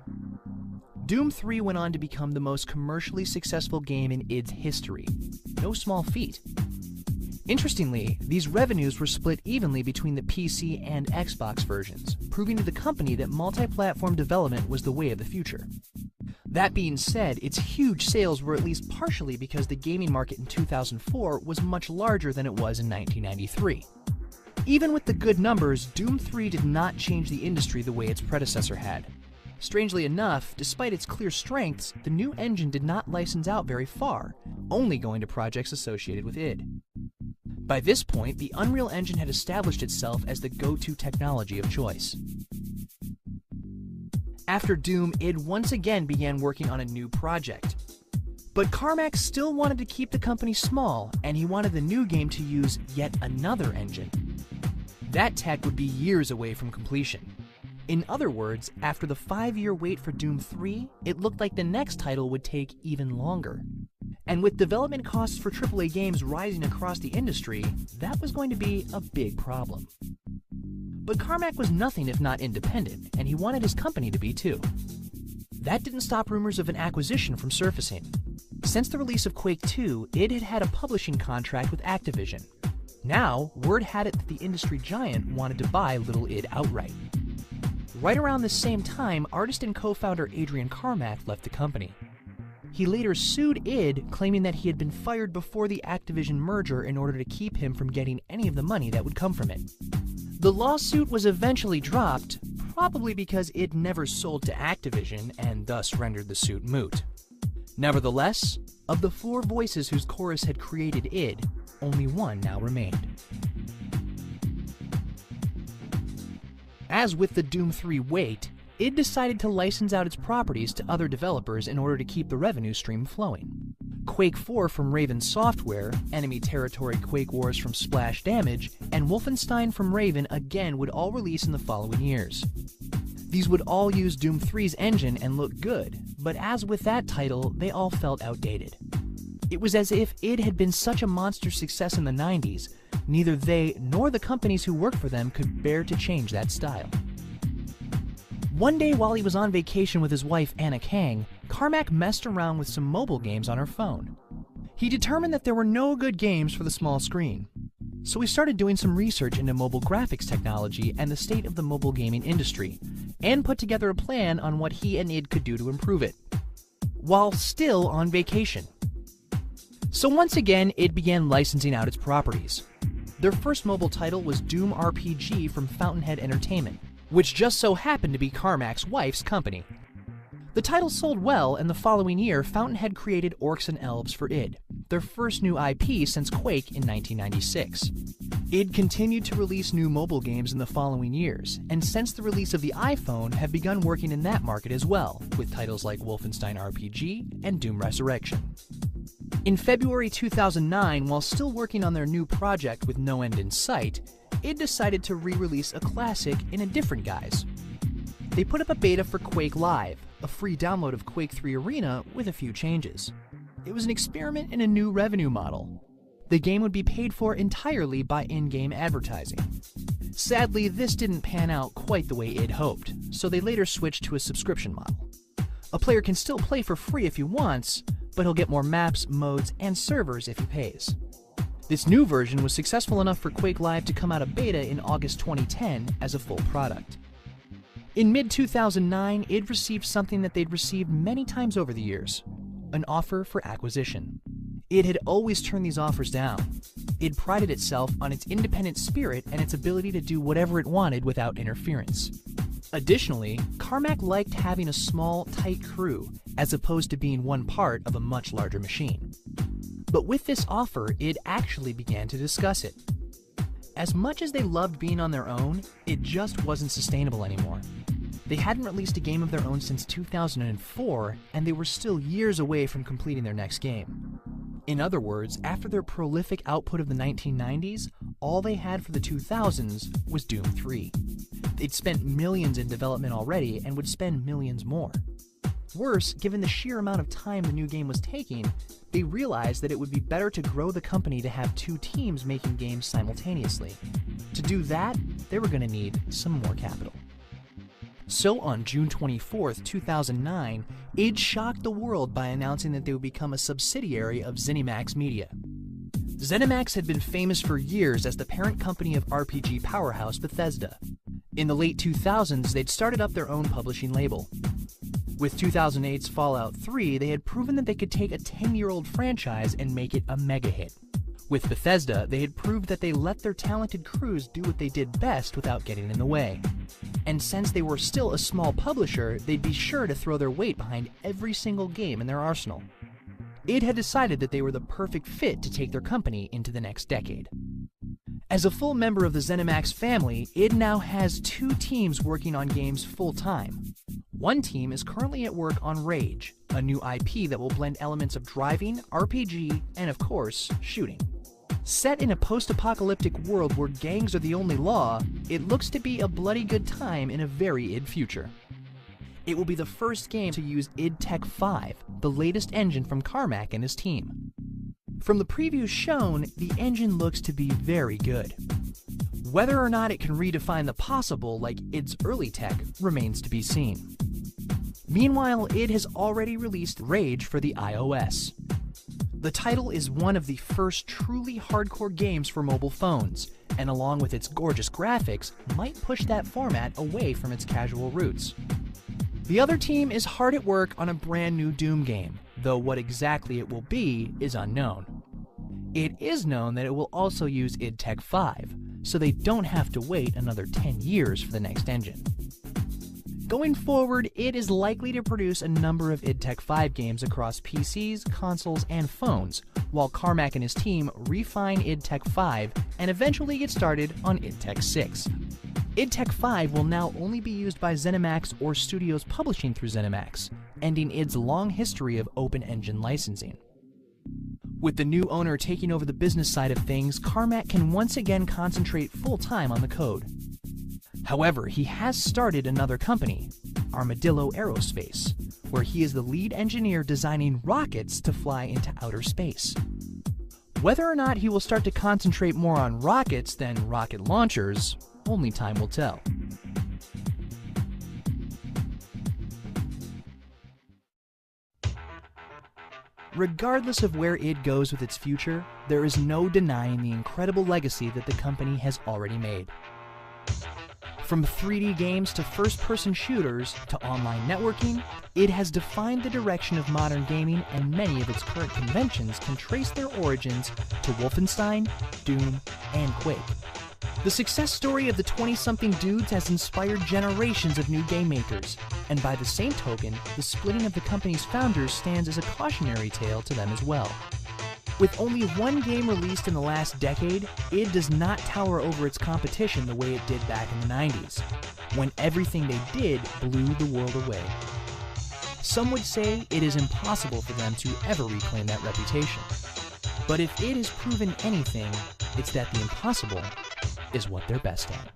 Doom 3 went on to become the most commercially successful game in id's history. No small feat. Interestingly, these revenues were split evenly between the PC and Xbox versions, proving to the company that multi-platform development was the way of the future. That being said, its huge sales were at least partially because the gaming market in 2004 was much larger than it was in 1993. Even with the good numbers, Doom 3 did not change the industry the way its predecessor had. Strangely enough, despite its clear strengths, the new engine did not license out very far, only going to projects associated with id. By this point, the Unreal Engine had established itself as the go-to technology of choice. After Doom, id once again began working on a new project. But Carmack still wanted to keep the company small, and he wanted the new game to use yet another engine. That tech would be years away from completion. In other words, after the 5-year wait for Doom 3, it looked like the next title would take even longer. And with development costs for AAA games rising across the industry, that was going to be a big problem. But Carmack was nothing if not independent, and he wanted his company to be too. That didn't stop rumors of an acquisition from surfacing. Since the release of Quake 2, id had had a publishing contract with Activision. Now, word had it that the industry giant wanted to buy Little id outright. Right around the same time, artist and co-founder Adrian Carmack left the company. He later sued id, claiming that he had been fired before the Activision merger in order to keep him from getting any of the money that would come from it. The lawsuit was eventually dropped, probably because id never sold to Activision and thus rendered the suit moot. Nevertheless, of the 4 voices whose chorus had created id, only one now remained. As with the Doom 3 wait, id decided to license out its properties to other developers in order to keep the revenue stream flowing. Quake 4 from Raven Software, Enemy Territory Quake Wars from Splash Damage, and Wolfenstein from Raven again would all release in the following years. These would all use Doom 3's engine and look good, but as with that title, they all felt outdated. It was as if id had been such a monster success in the 90s, neither they nor the companies who worked for them could bear to change that style. One day while he was on vacation with his wife Anna Kang, Carmack messed around with some mobile games on her phone. He determined that there were no good games for the small screen. So he started doing some research into mobile graphics technology and the state of the mobile gaming industry, and put together a plan on what he and id could do to improve it, while still on vacation. So once again, id began licensing out its properties. Their first mobile title was Doom RPG from Fountainhead Entertainment, which just so happened to be Carmack's wife's company. The title sold well, and the following year, Fountainhead created Orcs and Elves for id, their first new IP since Quake in 1996. id continued to release new mobile games in the following years, and since the release of the iPhone, have begun working in that market as well, with titles like Wolfenstein RPG and Doom Resurrection. In February 2009, while still working on their new project with no end in sight, id decided to re-release a classic in a different guise. They put up a beta for Quake Live, a free download of Quake 3 Arena with a few changes. It was an experiment in a new revenue model. The game would be paid for entirely by in-game advertising. Sadly, this didn't pan out quite the way id hoped, so they later switched to a subscription model. A player can still play for free if he wants, but he'll get more maps, modes, and servers if he pays. This new version was successful enough for Quake Live to come out of beta in August 2010 as a full product. In mid-2009, id received something that they'd received many times over the years, an offer for acquisition. Id had always turned these offers down. Id prided itself on its independent spirit and its ability to do whatever it wanted without interference. Additionally, Carmack liked having a small, tight crew, as opposed to being one part of a much larger machine. But with this offer, id actually began to discuss it. As much as they loved being on their own, it just wasn't sustainable anymore. They hadn't released a game of their own since 2004, and they were still years away from completing their next game. In other words, after their prolific output of the 1990s, all they had for the 2000s was Doom 3. They'd spent millions in development already and would spend millions more. Worse, given the sheer amount of time the new game was taking, they realized that it would be better to grow the company to have 2 teams making games simultaneously. To do that, they were going to need some more capital. So on June 24, 2009, id shocked the world by announcing that they would become a subsidiary of ZeniMax Media. ZeniMax had been famous for years as the parent company of RPG powerhouse Bethesda. In the late 2000s, they'd started up their own publishing label. With 2008's Fallout 3, they had proven that they could take a 10-year-old franchise and make it a mega hit. With Bethesda, they had proved that they let their talented crews do what they did best without getting in the way. And since they were still a small publisher, they'd be sure to throw their weight behind every single game in their arsenal. Id had decided that they were the perfect fit to take their company into the next decade. As a full member of the ZeniMax family, id now has 2 teams working on games full-time. One team is currently at work on Rage, a new IP that will blend elements of driving, RPG, and of course, shooting. Set in a post-apocalyptic world where gangs are the only law, it looks to be a bloody good time in a very id future. It will be the first game to use id Tech 5, the latest engine from Carmack and his team. From the previews shown, the engine looks to be very good. Whether or not it can redefine the possible like id's early tech remains to be seen. Meanwhile, id has already released Rage for the iOS. The title is one of the first truly hardcore games for mobile phones, and along with its gorgeous graphics, might push that format away from its casual roots. The other team is hard at work on a brand new Doom game, though what exactly it will be is unknown. It is known that it will also use id Tech 5, so they don't have to wait another 10 years for the next engine. Going forward, id is likely to produce a number of id Tech 5 games across PCs, consoles, and phones, while Carmack and his team refine id Tech 5 and eventually get started on id Tech 6. id Tech 5 will now only be used by ZeniMax or studios publishing through ZeniMax, ending id's long history of open engine licensing. With the new owner taking over the business side of things, Carmack can once again concentrate full-time on the code. However, he has started another company, Armadillo Aerospace, where he is the lead engineer designing rockets to fly into outer space. Whether or not he will start to concentrate more on rockets than rocket launchers, only time will tell. Regardless of where id goes with its future, there is no denying the incredible legacy that the company has already made. From 3D games to first-person shooters to online networking, id has defined the direction of modern gaming, and many of its current conventions can trace their origins to Wolfenstein, Doom, and Quake. The success story of the 20-something dudes has inspired generations of new game makers, and by the same token, the splitting of the company's founders stands as a cautionary tale to them as well. With only one game released in the last decade, id does not tower over its competition the way it did back in the 90s, when everything they did blew the world away. Some would say it is impossible for them to ever reclaim that reputation. But if id has proven anything, it's that the impossible is what they're best at.